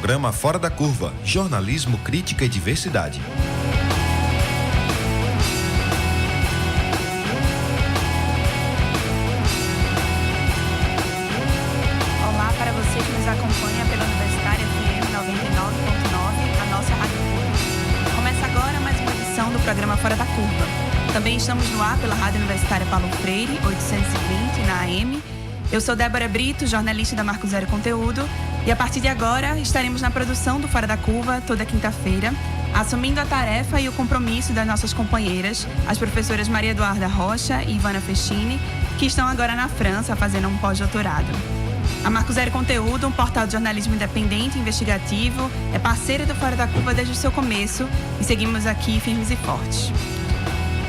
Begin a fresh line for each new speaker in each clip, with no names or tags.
Programa Fora da Curva, jornalismo, crítica e diversidade.
Olá para você que nos acompanha pela Universitária FM 99.9, a nossa rádio pública. Começa agora mais uma edição do programa Fora da Curva. Também estamos no ar pela Rádio Universitária Paulo Freire, 820 na AM. Eu sou Débora Brito, jornalista da Marco Zero Conteúdo, e a partir de agora estaremos na produção do Fora da Curva toda quinta-feira, assumindo a tarefa e o compromisso das nossas companheiras, as professoras Maria Eduarda Rocha e Ivana Festini, que estão agora na França fazendo um pós-doutorado. A Marco Zero Conteúdo, um portal de jornalismo independente e investigativo, é parceira do Fora da Curva desde o seu começo e seguimos aqui firmes e fortes.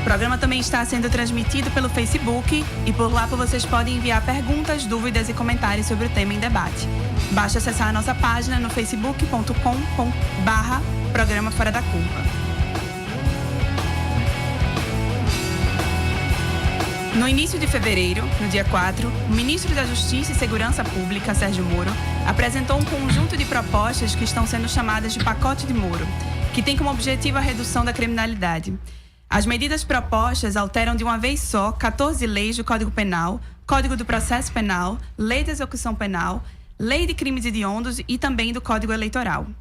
O programa também está sendo transmitido pelo Facebook e por lá vocês podem enviar perguntas, dúvidas e comentários sobre o tema em debate. Basta acessar a nossa página no facebook.com/programa Fora da Curva. No início de fevereiro, no dia 4, o ministro da Justiça e Segurança Pública, Sérgio Moro, apresentou um conjunto de propostas que estão sendo chamadas de pacote de Moro, que tem como objetivo a redução da criminalidade. As medidas propostas alteram de uma vez só 14 leis do Código Penal, Código do Processo Penal, Lei de Execução Penal, Lei de Crimes Hediondos e também do Código Eleitoral. O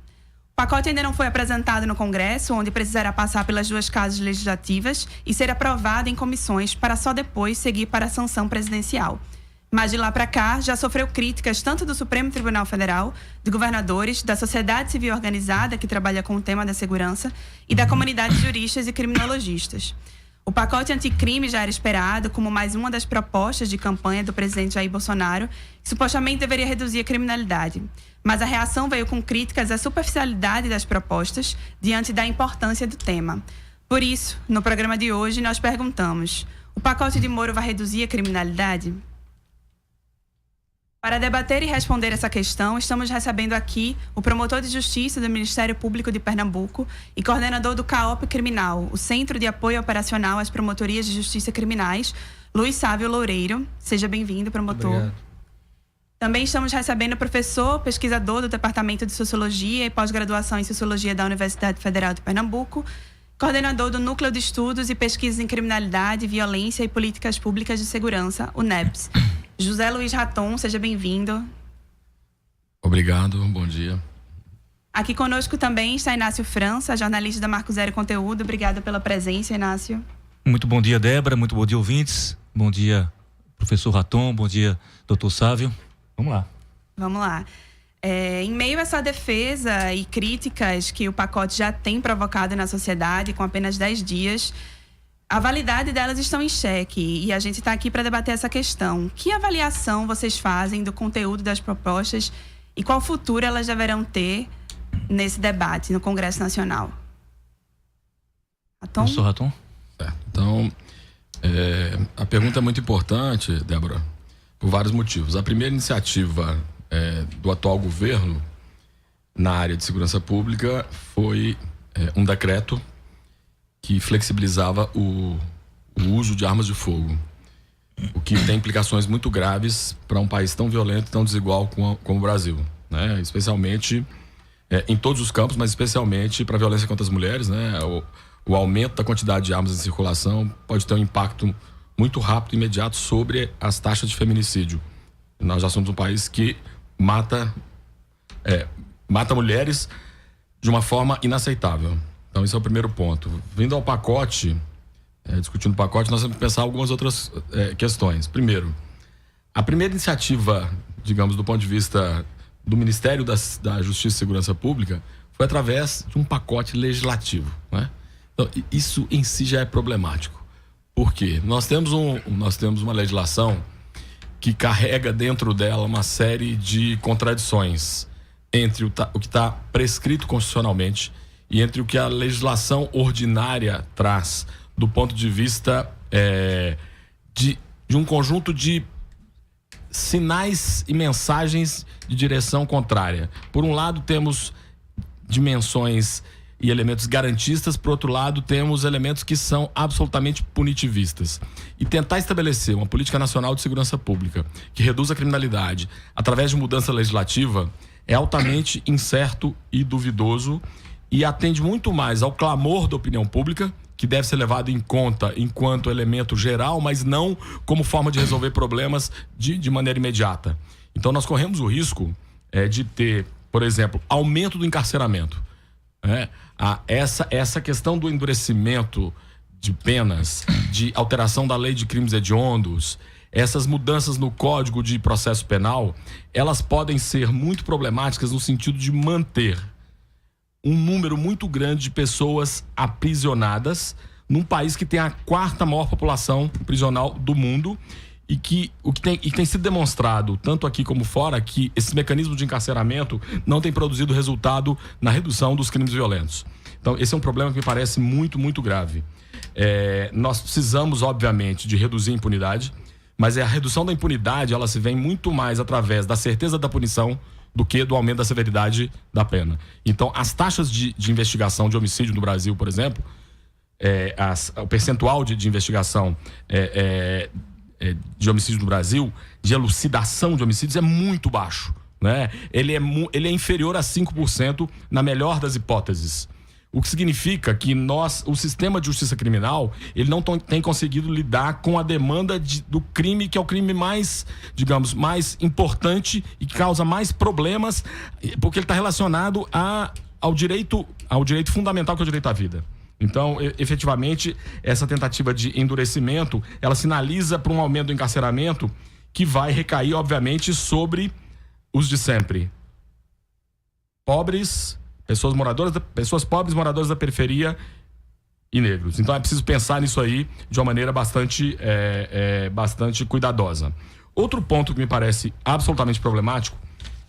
pacote ainda não foi apresentado no Congresso, onde precisará passar pelas duas casas legislativas e ser aprovado em comissões para só depois seguir para a sanção presidencial. Mas de lá para cá, já sofreu críticas tanto do Supremo Tribunal Federal, de governadores, da sociedade civil organizada que trabalha com o tema da segurança e da comunidade de juristas e criminologistas. O pacote anticrime já era esperado como mais uma das propostas de campanha do presidente Jair Bolsonaro, que supostamente deveria reduzir a criminalidade. Mas a reação veio com críticas à superficialidade das propostas diante da importância do tema. Por isso, no programa de hoje, nós perguntamos: o pacote de Moro vai reduzir a criminalidade? Para debater e responder essa questão, estamos recebendo aqui o promotor de Justiça do Ministério Público de Pernambuco e coordenador do CAOP Criminal, o Centro de Apoio Operacional às Promotorias de Justiça Criminais, Luiz Sávio Loureiro. Seja bem-vindo, promotor.
Obrigado.
Também estamos recebendo o professor, pesquisador do Departamento de Sociologia e Pós-Graduação em Sociologia da Universidade Federal de Pernambuco, coordenador do Núcleo de Estudos e Pesquisas em Criminalidade, Violência e Políticas Públicas de Segurança, o NEPS. José Luiz Raton, seja bem-vindo.
Obrigado, bom dia.
Aqui conosco também está Inácio França, jornalista da Marco Zero Conteúdo. Obrigada pela presença, Inácio.
Muito bom dia, Débora. Muito bom dia, ouvintes. Bom dia, professor Raton. Bom dia, doutor Sávio. Vamos lá.
Vamos lá. Em meio a essa defesa e críticas que o pacote já tem provocado na sociedade, com apenas 10 dias, a validade delas estão em xeque e a gente está aqui para debater essa questão. Que avaliação vocês fazem do conteúdo das propostas e qual futuro elas deverão ter nesse debate no Congresso Nacional? Raton?
Professor Raton?
Certo. Então, a pergunta é muito importante, Débora, por vários motivos. A primeira iniciativa do atual governo na área de segurança pública foi um decreto que flexibilizava o uso de armas de fogo, o que tem implicações muito graves para um país tão violento e tão desigual como o Brasil, né? Especialmente em todos os campos, mas especialmente para a violência contra as mulheres, né? O aumento da quantidade de armas em circulação pode ter um impacto muito rápido e imediato sobre as taxas de feminicídio. Nós já somos um país que mata mulheres de uma forma inaceitável. Então, esse é o primeiro ponto. Vindo ao pacote, discutindo o pacote, nós temos que pensar algumas outras questões. Primeiro, a primeira iniciativa, digamos, do ponto de vista do Ministério da Justiça e Segurança Pública, foi através de um pacote legislativo, né? Então, isso em si já é problemático. Por quê? Nós temos uma legislação que carrega dentro dela uma série de contradições entre o que está prescrito constitucionalmente e entre o que a legislação ordinária traz do ponto de vista de um conjunto de sinais e mensagens de direção contrária. Por um lado, temos dimensões e elementos garantistas, por outro lado, temos elementos que são absolutamente punitivistas. E tentar estabelecer uma política nacional de segurança pública que reduza a criminalidade através de mudança legislativa é altamente incerto e duvidoso e atende muito mais ao clamor da opinião pública, que deve ser levado em conta enquanto elemento geral, mas não como forma de resolver problemas de maneira imediata. Então nós corremos o risco de ter, por exemplo, aumento do encarceramento. Essa questão do endurecimento de penas, de alteração da lei de crimes hediondos, essas mudanças no Código de Processo Penal, elas podem ser muito problemáticas no sentido de manter um número muito grande de pessoas aprisionadas num país que tem a 4ª maior população prisional do mundo e que tem sido demonstrado, tanto aqui como fora, que esses mecanismos de encarceramento não têm produzido resultado na redução dos crimes violentos. Então, esse é um problema que me parece muito, muito grave. Nós precisamos, obviamente, de reduzir a impunidade, mas a redução da impunidade, ela se vem muito mais através da certeza da punição do que do aumento da severidade da pena. Então, as taxas de investigação de homicídio no Brasil, por exemplo, o percentual de investigação de homicídio no Brasil, de elucidação de homicídios, é muito baixo, né? Ele é inferior a 5% na melhor das hipóteses. O que significa que o sistema de justiça criminal, ele não tem conseguido lidar com a demanda do crime, que é o crime mais, digamos, mais importante e que causa mais problemas, porque ele está relacionado ao direito fundamental, que é o direito à vida. Então, efetivamente, essa tentativa de endurecimento, ela sinaliza para um aumento do encarceramento que vai recair, obviamente, sobre os de sempre. Pessoas pobres, moradoras da periferia e negros. Então é preciso pensar nisso aí de uma maneira bastante cuidadosa. Outro ponto que me parece absolutamente problemático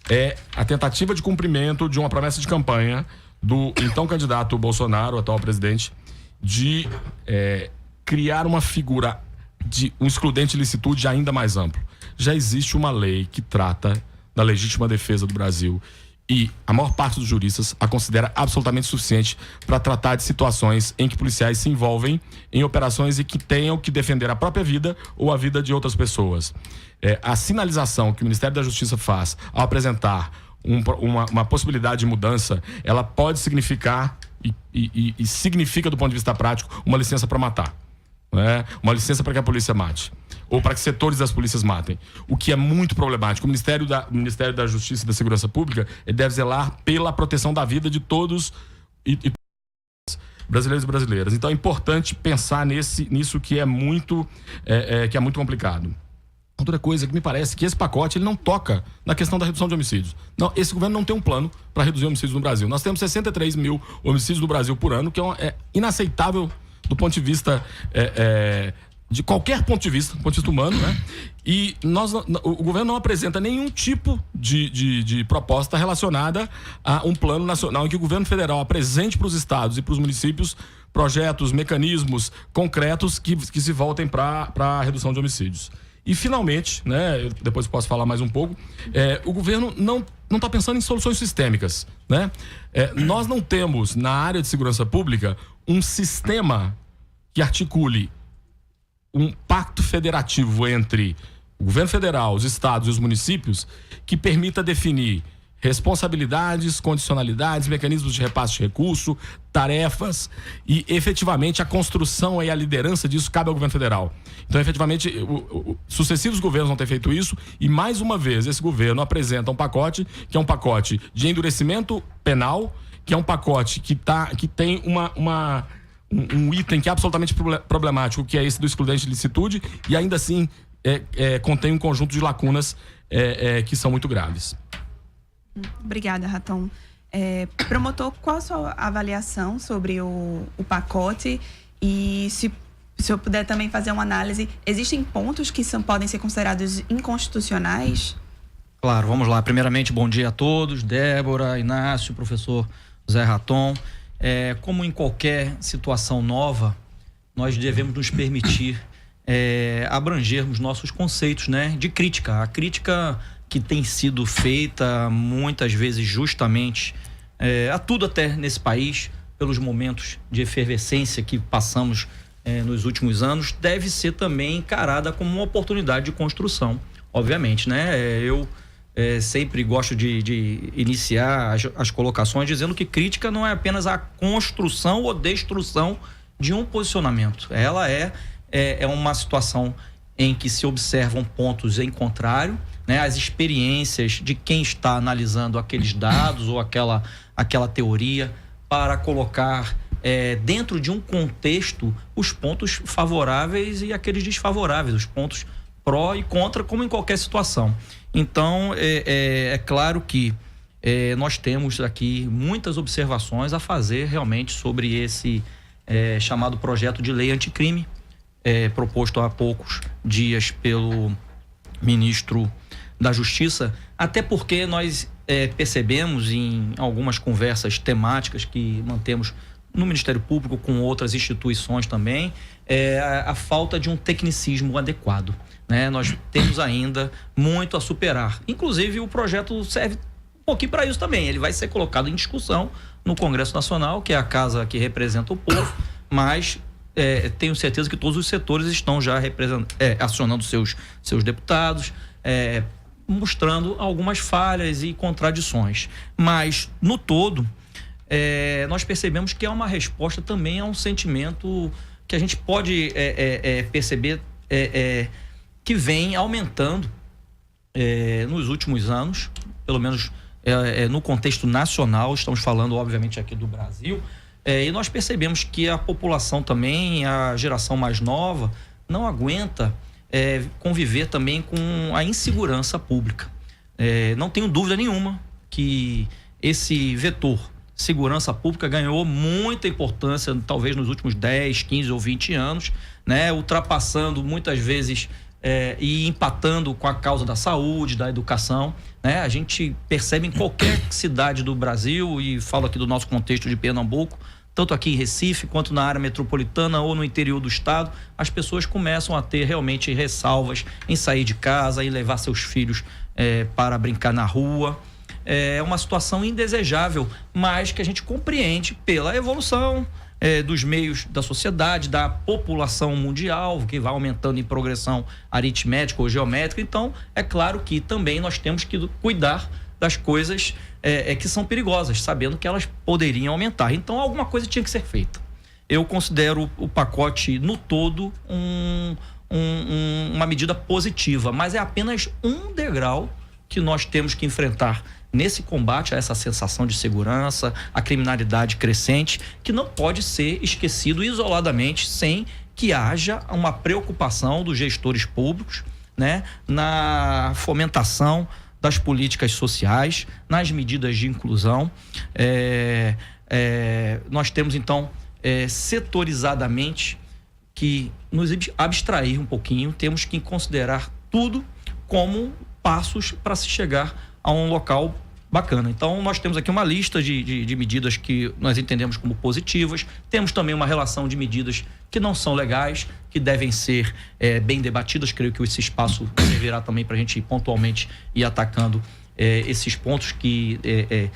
é a tentativa de cumprimento de uma promessa de campanha do então candidato Bolsonaro, atual presidente, de criar uma figura de um excludente de licitude ainda mais amplo. Já existe uma lei que trata da legítima defesa do Brasil e a maior parte dos juristas a considera absolutamente suficiente para tratar de situações em que policiais se envolvem em operações e que tenham que defender a própria vida ou a vida de outras pessoas. A sinalização que o Ministério da Justiça faz ao apresentar uma possibilidade de mudança, ela pode significar e significa do ponto de vista prático uma licença para matar, né? Uma licença para que a polícia mate ou para que setores das polícias matem, o que é muito problemático. O Ministério da Justiça e da Segurança Pública deve zelar pela proteção da vida de todos brasileiros e brasileiras. Então é importante pensar nisso que é muito complicado. Outra coisa que me parece que esse pacote ele não toca na questão da redução de homicídios. Não, esse governo não tem um plano para reduzir homicídios no Brasil. Nós temos 63 mil homicídios no Brasil por ano, que é inaceitável do ponto de vista de qualquer ponto de vista humano, né? E o governo não apresenta nenhum tipo de proposta relacionada a um plano nacional em que o governo federal apresente para os estados e para os municípios projetos, mecanismos concretos que se voltem para a redução de homicídios. E finalmente, né, eu depois posso falar mais um pouco, o governo não está pensando em soluções sistêmicas, né? Nós não temos na área de segurança pública um sistema que articule um pacto federativo entre o governo federal, os estados e os municípios que permita definir responsabilidades, condicionalidades, mecanismos de repasse de recurso, tarefas e efetivamente a construção e a liderança disso cabe ao governo federal. Então efetivamente sucessivos governos vão ter feito isso e mais uma vez esse governo apresenta um pacote que é um pacote de endurecimento penal, que é um pacote que tem um item que é absolutamente problemático, que é esse do excludente de licitude, e ainda assim contém um conjunto de lacunas que são muito graves.
Obrigada, Raton. Promotor, qual a sua avaliação sobre o pacote? E se eu puder também fazer uma análise, existem pontos que podem ser considerados inconstitucionais?
Claro, vamos lá. Primeiramente, bom dia a todos, Débora, Inácio, professor Zé Raton. Como em qualquer situação nova, nós devemos nos permitir abrangermos nossos conceitos, né, de crítica. A crítica que tem sido feita muitas vezes justamente a tudo até nesse país, pelos momentos de efervescência que passamos nos últimos anos, deve ser também encarada como uma oportunidade de construção, obviamente, né? Eu sempre gosto de iniciar as colocações dizendo que crítica não é apenas a construção ou destruição de um posicionamento. Ela é uma situação em que se observam pontos em contrário, né? As experiências de quem está analisando aqueles dados ou aquela teoria para colocar dentro de um contexto os pontos favoráveis e aqueles desfavoráveis, os pontos pró e contra, como em qualquer situação. Então, é claro que nós temos aqui muitas observações a fazer realmente sobre esse chamado projeto de lei anticrime, proposto há poucos dias pelo ministro da Justiça, até porque nós percebemos em algumas conversas temáticas que mantemos no Ministério Público com outras instituições também, a falta de um tecnicismo adequado, né? Nós temos ainda muito a superar. Inclusive, o projeto serve um pouquinho para isso também. Ele vai ser colocado em discussão no Congresso Nacional, que é a casa que representa o povo, mas tenho certeza que todos os setores estão já acionando seus deputados, mostrando algumas falhas e contradições. Mas, no todo, nós percebemos que é uma resposta também a um sentimento que a gente pode perceber que vem aumentando nos últimos anos, pelo menos no contexto nacional. Estamos falando, obviamente, aqui do Brasil, e nós percebemos que a população também, a geração mais nova, não aguenta conviver também com a insegurança pública. Não tenho dúvida nenhuma que esse vetor segurança pública ganhou muita importância, talvez nos últimos 10, 15 ou 20 anos, né? Ultrapassando muitas vezes e empatando com a causa da saúde, da educação, né? A gente percebe em qualquer cidade do Brasil, e falo aqui do nosso contexto de Pernambuco, tanto aqui em Recife quanto na área metropolitana ou no interior do estado, as pessoas começam a ter realmente ressalvas em sair de casa e levar seus filhos para brincar na rua. É uma situação indesejável, mas que a gente compreende pela evolução dos meios da sociedade, da população mundial, que vai aumentando em progressão aritmética ou geométrica. Então, é claro que também nós temos que cuidar das coisas que são perigosas, sabendo que elas poderiam aumentar. Então, alguma coisa tinha que ser feita. Eu considero o pacote no todo uma medida positiva, mas é apenas um degrau que nós temos que enfrentar nesse combate a essa sensação de segurança, a criminalidade crescente, que não pode ser esquecido isoladamente sem que haja uma preocupação dos gestores públicos, né, na fomentação das políticas sociais, nas medidas de inclusão. Nós temos, então, setorizadamente que nos abstrair um pouquinho, temos que considerar tudo como passos para se chegar a um local bacana. Então, nós temos aqui uma lista de medidas que nós entendemos como positivas. Temos também uma relação de medidas que não são legais, que devem ser bem debatidas. Creio que esse espaço servirá também para a gente pontualmente ir atacando esses pontos que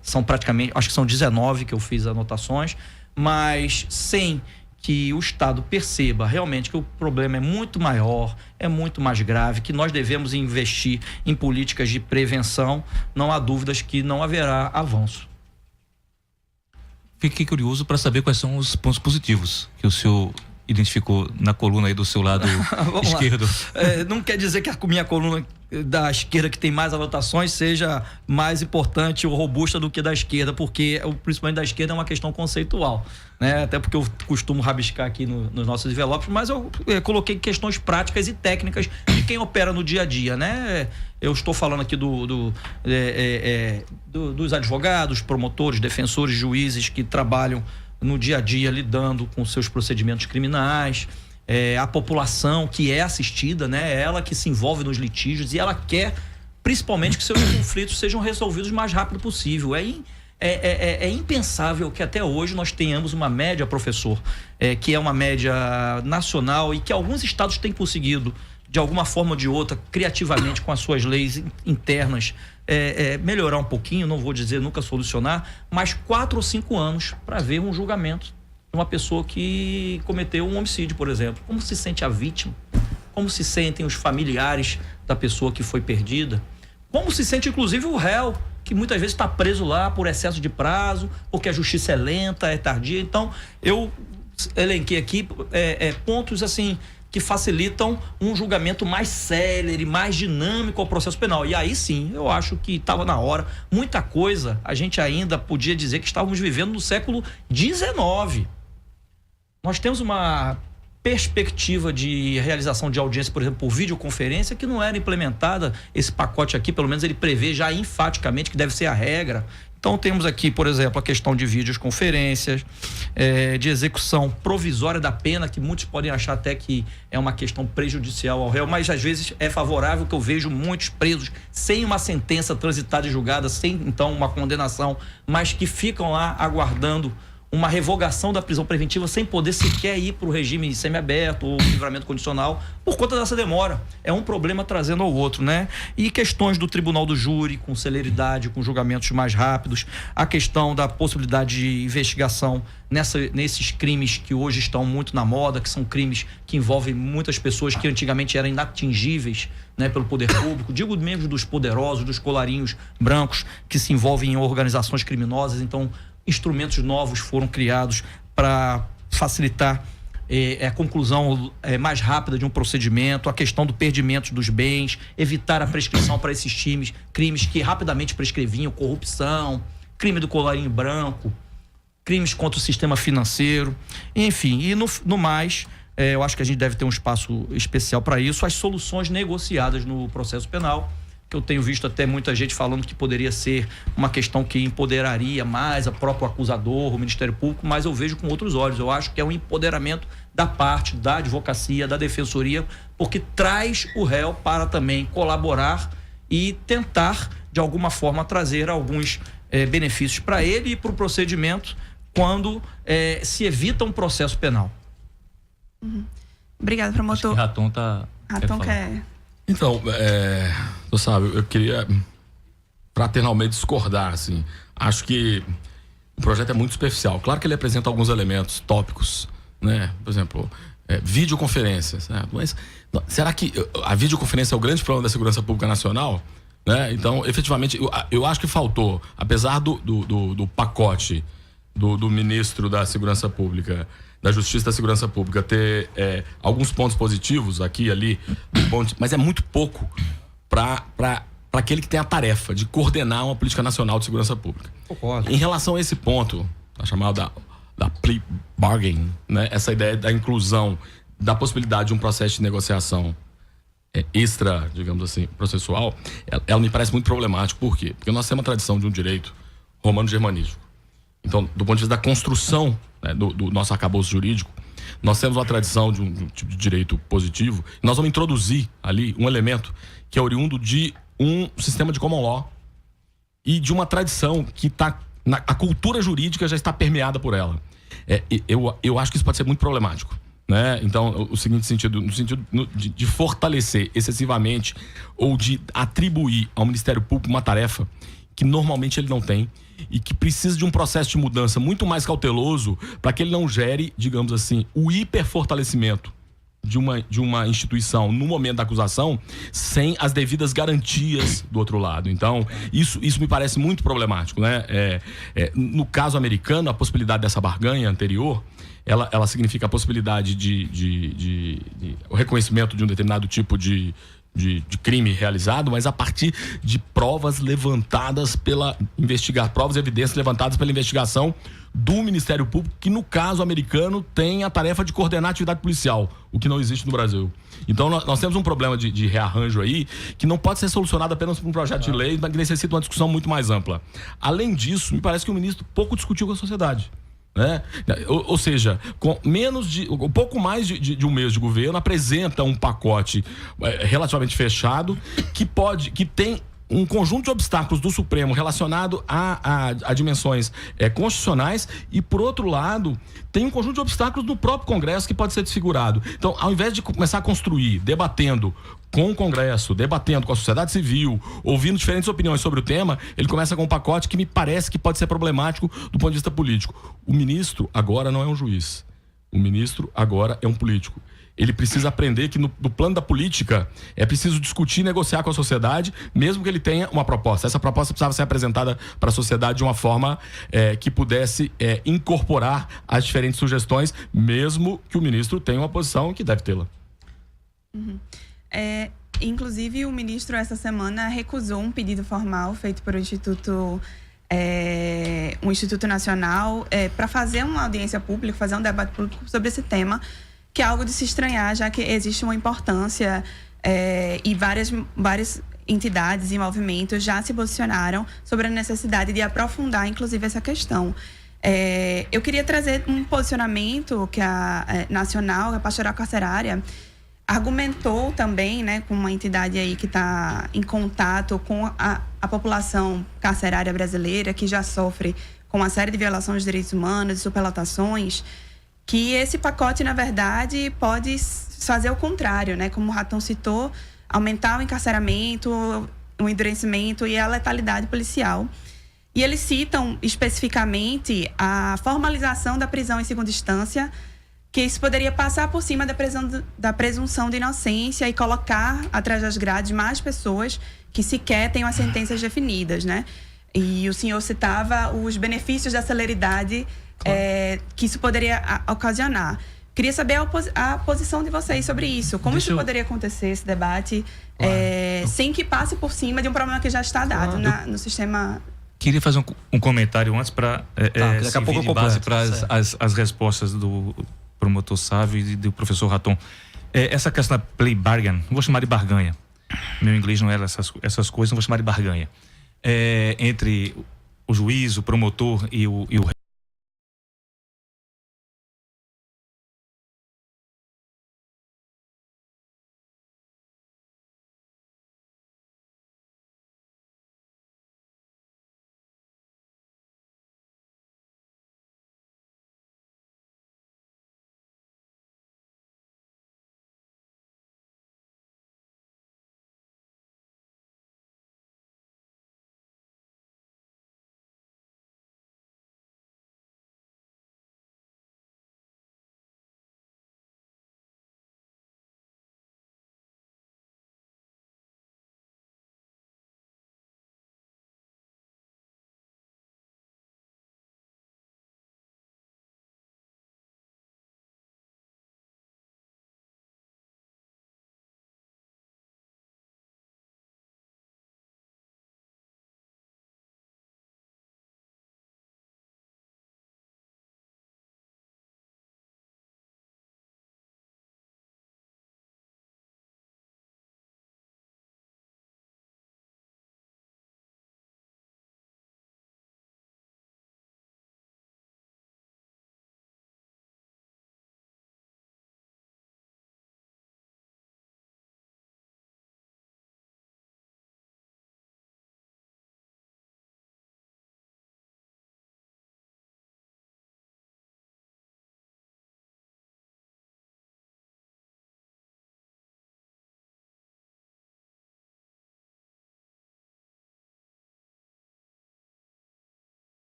são praticamente, acho que são 19 que eu fiz anotações, mas sem que o Estado perceba realmente que o problema é muito maior, é muito mais grave, que nós devemos investir em políticas de prevenção, não há dúvidas que não haverá avanço.
Fiquei curioso para saber quais são os pontos positivos que o senhor identificou na coluna aí do seu lado esquerdo.
Não quer dizer que a minha coluna da esquerda, que tem mais anotações, seja mais importante ou robusta do que da esquerda, porque principalmente da esquerda é uma questão conceitual, né? Até porque eu costumo rabiscar aqui nos nossos envelopes, mas eu coloquei questões práticas e técnicas de quem opera no dia a dia, né? Eu estou falando aqui dos advogados, promotores, defensores, juízes que trabalham no dia a dia lidando com seus procedimentos criminais, a população que é assistida, né? Ela que se envolve nos litígios e ela quer principalmente que seus conflitos sejam resolvidos o mais rápido possível. É impensável que até hoje nós tenhamos uma média, professor, que é uma média nacional e que alguns estados têm conseguido, de alguma forma ou de outra, criativamente com as suas leis internas, melhorar um pouquinho, não vou dizer nunca solucionar, mas 4 ou 5 anos para ver um julgamento de uma pessoa que cometeu um homicídio, por exemplo. Como se sente a vítima? Como se sentem os familiares da pessoa que foi perdida? Como se sente, inclusive, o réu, que muitas vezes está preso lá por excesso de prazo, porque a justiça é lenta, é tardia. Então, eu elenquei aqui pontos assim que facilitam um julgamento mais célere, mais dinâmico ao processo penal. E aí sim, eu acho que estava na hora. Muita coisa a gente ainda podia dizer que estávamos vivendo no século XIX. Nós temos uma perspectiva de realização de audiência, por exemplo, por videoconferência, que não era implementada. Esse pacote aqui, pelo menos, ele prevê já enfaticamente que deve ser a regra. Então temos aqui, por exemplo, a questão de videoconferências, de execução provisória da pena, que muitos podem achar até que é uma questão prejudicial ao réu, mas às vezes é favorável, que eu vejo muitos presos sem uma sentença transitada e julgada, sem então uma condenação, mas que ficam lá aguardando uma revogação da prisão preventiva sem poder sequer ir para o regime semiaberto ou livramento condicional por conta dessa demora. É um problema trazendo ao outro, né? E questões do tribunal do júri, com celeridade, com julgamentos mais rápidos, a questão da possibilidade de investigação nesses crimes que hoje estão muito na moda, que são crimes que envolvem muitas pessoas que antigamente eram inatingíveis, né, pelo poder público. Digo mesmo dos poderosos, dos colarinhos brancos que se envolvem em organizações criminosas. Então, instrumentos novos foram criados para facilitar a conclusão mais rápida de um procedimento, a questão do perdimento dos bens, evitar a prescrição para esses crimes que rapidamente prescreviam, corrupção, crime do colarinho branco, crimes contra o sistema financeiro, enfim. E no mais, eu acho que a gente deve ter um espaço especial para isso, as soluções negociadas no processo penal, que eu tenho visto até muita gente falando que poderia ser uma questão que empoderaria mais a próprio acusador, o Ministério Público, mas eu vejo com outros olhos. Eu acho que é um empoderamento da parte da advocacia, da defensoria, porque traz o réu para também colaborar e tentar, de alguma forma, trazer alguns benefícios para ele e para o procedimento quando se evita um processo penal.
Obrigada, promotor.
Raton
quer...
Então, você sabe, eu queria fraternalmente discordar, assim. Acho que o projeto é muito superficial. Claro que ele apresenta alguns elementos tópicos, né? Por exemplo, videoconferências, né? Mas será que a videoconferência é o grande problema da segurança pública nacional? Né? Então, efetivamente, eu acho que faltou, apesar do pacote do ministro da Segurança Pública, da Justiça e da Segurança Pública, ter alguns pontos positivos aqui e ali, mas é muito pouco para aquele que tem a tarefa de coordenar uma política nacional de segurança pública.
Concordo.
Em relação a esse ponto, a chamada da plea bargain, né? Essa ideia da inclusão, da possibilidade de um processo de negociação extra, digamos assim, processual, ela me parece muito problemática. Por quê? Porque nós temos uma tradição de um direito romano-germanístico. Então, do ponto de vista da construção, né, do nosso arcabouço jurídico, nós temos uma tradição de um tipo de direito positivo. E nós vamos introduzir ali um elemento que é oriundo de um sistema de common law e de uma tradição que está... A cultura jurídica já está permeada por ela. Eu acho que isso pode ser muito problemático. Né? Então, o seguinte sentido, no sentido de fortalecer excessivamente ou de atribuir ao Ministério Público uma tarefa que normalmente ele não tem e que precisa de um processo de mudança muito mais cauteloso para que ele não gere, digamos assim, o hiperfortalecimento de uma instituição no momento da acusação sem as devidas garantias do outro lado. Então, isso me parece muito problemático, né? No caso americano, a possibilidade dessa barganha anterior, ela significa a possibilidade de o reconhecimento de um determinado tipo de crime realizado, mas a partir de provas levantadas provas e evidências levantadas pela investigação do Ministério Público, que no caso americano tem a tarefa de coordenar a atividade policial, o que não existe no Brasil. Então nós temos um problema de rearranjo aí, que não pode ser solucionado apenas por um projeto de lei, mas que necessita uma discussão muito mais ampla. Além disso, me parece que o ministro pouco discutiu com a sociedade. Né? Ou seja, com um pouco mais de um mês de governo, apresenta um pacote relativamente fechado que tem um conjunto de obstáculos do Supremo relacionado a dimensões constitucionais e, por outro lado, tem um conjunto de obstáculos do próprio Congresso que pode ser desfigurado. Então, ao invés de começar a construir, debatendo com o Congresso, debatendo com a sociedade civil, ouvindo diferentes opiniões sobre o tema, ele começa com um pacote que me parece que pode ser problemático do ponto de vista político. O ministro agora não é um juiz. O ministro agora é um político ele precisa aprender que no plano da política é preciso discutir e negociar com a sociedade, mesmo que ele tenha uma proposta. Essa proposta precisava ser apresentada para a sociedade de uma forma que pudesse incorporar as diferentes sugestões, mesmo que o ministro tenha uma posição que deve tê-la.
Inclusive, o ministro, essa semana, recusou um pedido formal feito por um Instituto Nacional para fazer uma audiência pública, fazer um debate público sobre esse tema, que é algo de se estranhar, já que existe uma importância e várias entidades e movimentos já se posicionaram sobre a necessidade de aprofundar, inclusive, essa questão. Eu queria trazer um posicionamento que a Nacional, a Pastoral Carcerária, argumentou também, né, com uma entidade aí que está em contato com a população carcerária brasileira, que já sofre com uma série de violações de direitos humanos e superlotações, que esse pacote, na verdade, pode fazer o contrário, né? Como o Raton citou, aumentar o encarceramento, o endurecimento e a letalidade policial. E eles citam especificamente a formalização da prisão em segunda instância, que isso poderia passar por cima da presunção de inocência e colocar atrás das grades mais pessoas que sequer tenham as sentenças definidas, né? E o senhor citava os benefícios da celeridade que isso poderia ocasionar. Queria saber a posição de vocês sobre isso. Como isso poderia acontecer, esse debate, sem que passe por cima de um problema que já está dado no sistema.
Queria fazer um comentário antes para
daqui a pouco
de base para as respostas do promotor Sávio e do professor Raton. Essa questão da plea bargain, não vou chamar de barganha. Meu inglês não era essas coisas, não vou chamar de barganha. Entre o juiz, o promotor e o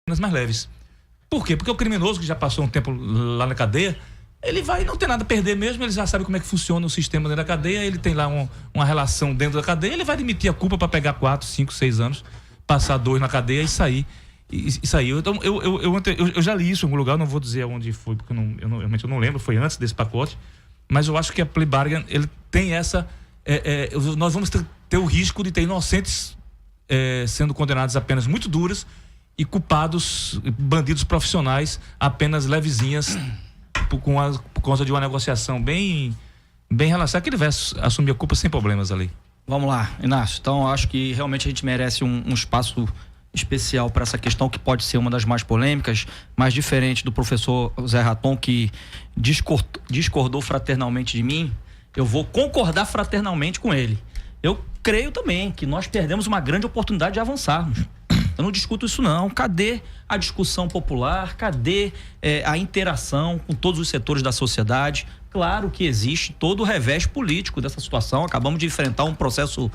mais leves. Por quê? Porque o criminoso que já passou um tempo lá na cadeia, ele vai não ter nada a perder mesmo, ele já sabe como é que funciona o sistema dentro da cadeia, ele tem lá uma relação dentro da cadeia, ele vai admitir a culpa para pegar 4, 5, 6 anos, passar 2 na cadeia e sair. E saiu. Então, eu já li isso em algum lugar, não vou dizer onde foi, porque realmente eu não lembro, foi antes desse pacote, mas eu acho que a plea bargain, ele tem essa... nós vamos ter o risco de ter inocentes sendo condenados a penas muito duras e culpados, bandidos profissionais, apenas levezinhas por causa de uma negociação bem relaxada, que ele vai assumir a culpa sem problemas ali.
Vamos lá, Inácio. Então, acho que realmente a gente merece um espaço especial para essa questão, que pode ser uma das mais polêmicas, mais diferente do professor Zé Raton, que discordou fraternalmente de mim. Eu vou concordar fraternalmente com ele. Eu creio também que nós perdemos uma grande oportunidade de avançarmos. Eu não discuto isso não. Cadê a discussão popular? Cadê a interação com todos os setores da sociedade? Claro que existe todo o revés político dessa situação. Acabamos de enfrentar um processo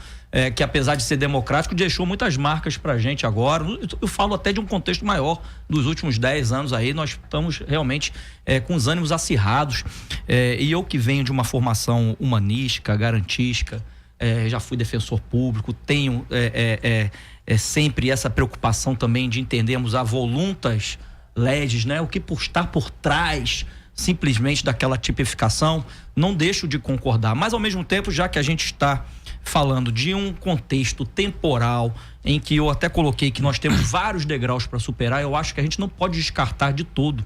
que, apesar de ser democrático, deixou muitas marcas pra gente agora. Eu falo até de um contexto maior. Dos últimos 10 anos aí, nós estamos realmente com os ânimos acirrados. E eu que venho de uma formação humanística, garantística, já fui defensor público, tenho sempre essa preocupação também de entendermos a voluntas legis, né? O que está por trás simplesmente daquela tipificação, não deixo de concordar. Mas, ao mesmo tempo, já que a gente está falando de um contexto temporal em que eu até coloquei que nós temos vários degraus para superar, eu acho que a gente não pode descartar de todo,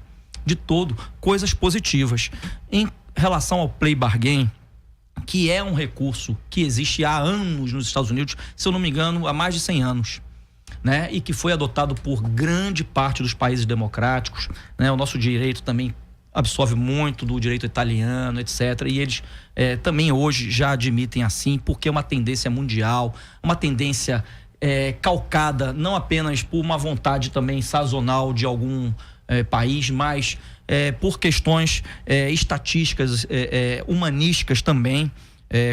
coisas positivas. Em relação ao plea bargain, que é um recurso que existe há anos nos Estados Unidos, se eu não me engano, há mais de 100 anos, né? E que foi adotado por grande parte dos países democráticos, né? O nosso direito também absorve muito do direito italiano, etc. E eles também hoje já admitem assim, porque é uma tendência mundial, uma tendência calcada não apenas por uma vontade também sazonal de algum país, mas por questões estatísticas, humanísticas também,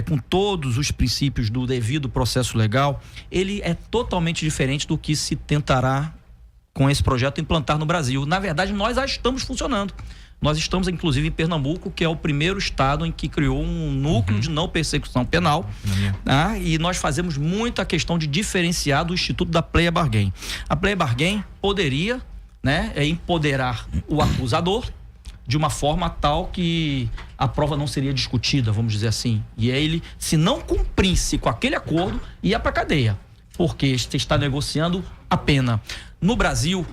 com todos os princípios do devido processo legal. Ele é totalmente diferente do que se tentará com esse projeto implantar no Brasil. Na verdade, nós já estamos funcionando. Nós estamos, inclusive, em Pernambuco, que é o primeiro estado em que criou um núcleo de não persecução penal. E nós fazemos muito a questão de diferenciar do Instituto da plea bargain. A plea bargain poderia, né, empoderar o acusador de uma forma tal que a prova não seria discutida, vamos dizer assim. E ele, se não cumprisse com aquele acordo, ia para cadeia, porque você está negociando a pena. No Brasil,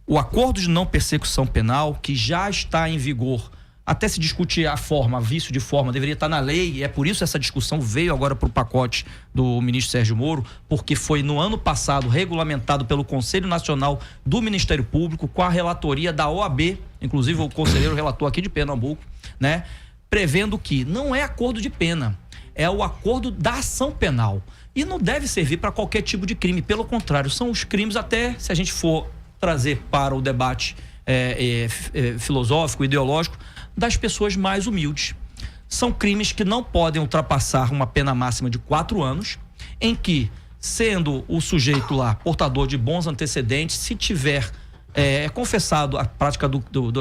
o acordo de não persecução penal, que já está em vigor, até se discute a forma, vício de forma, deveria estar na lei, e é por isso essa discussão veio agora para o pacote do ministro Sérgio Moro, porque foi no ano passado regulamentado pelo Conselho Nacional do Ministério Público, com a relatoria da OAB, inclusive o conselheiro relator aqui de Pernambuco, né, prevendo que não é acordo de pena, é o acordo da ação penal. E não deve servir para qualquer tipo de crime, pelo contrário, são os crimes, até se a gente for trazer para o debate filosófico, ideológico, das pessoas mais humildes. São crimes que não podem ultrapassar uma pena máxima de 4 anos, em que, sendo o sujeito lá portador de bons antecedentes, se tiver confessado a prática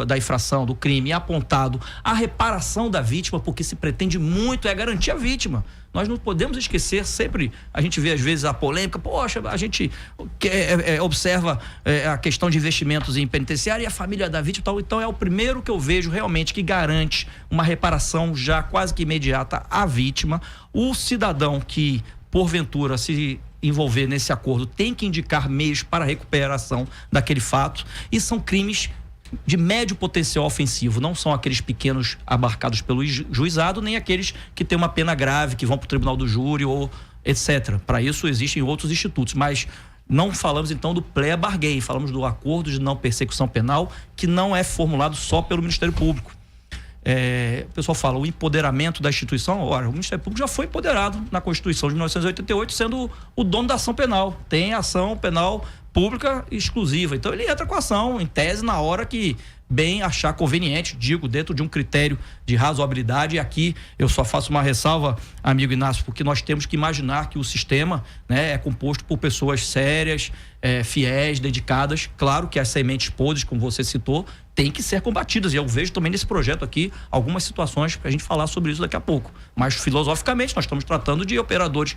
da infração, do crime, e apontado a reparação da vítima, porque se pretende muito garantir a vítima. Nós não podemos esquecer, sempre a gente vê às vezes a polêmica, poxa, a gente observa a questão de investimentos em penitenciária e a família da vítima e tal. Então é o primeiro que eu vejo realmente que garante uma reparação já quase que imediata à vítima. O cidadão que, porventura, se envolver nesse acordo tem que indicar meios para a recuperação daquele fato, e são crimes de médio potencial ofensivo, não são aqueles pequenos abarcados pelo juizado, nem aqueles que têm uma pena grave, que vão para o tribunal do júri ou etc. Para isso existem outros institutos, mas não falamos então do plea bargain, falamos do acordo de não persecução penal, que não é formulado só pelo Ministério Público. O pessoal fala o empoderamento da instituição. Ora, o Ministério Público já foi empoderado na Constituição de 1988, sendo o dono da ação penal. Tem ação penal pública exclusiva. Então ele entra com a ação, em tese, na hora que bem achar conveniente, digo, dentro de um critério de razoabilidade. E aqui eu só faço uma ressalva, amigo Inácio, porque nós temos que imaginar que o sistema, né, é composto por pessoas sérias, fiéis, dedicadas. Claro que as sementes podres, como você citou, têm que ser combatidas, e eu vejo também nesse projeto aqui algumas situações para a gente falar sobre isso daqui a pouco, mas filosoficamente nós estamos tratando de operadores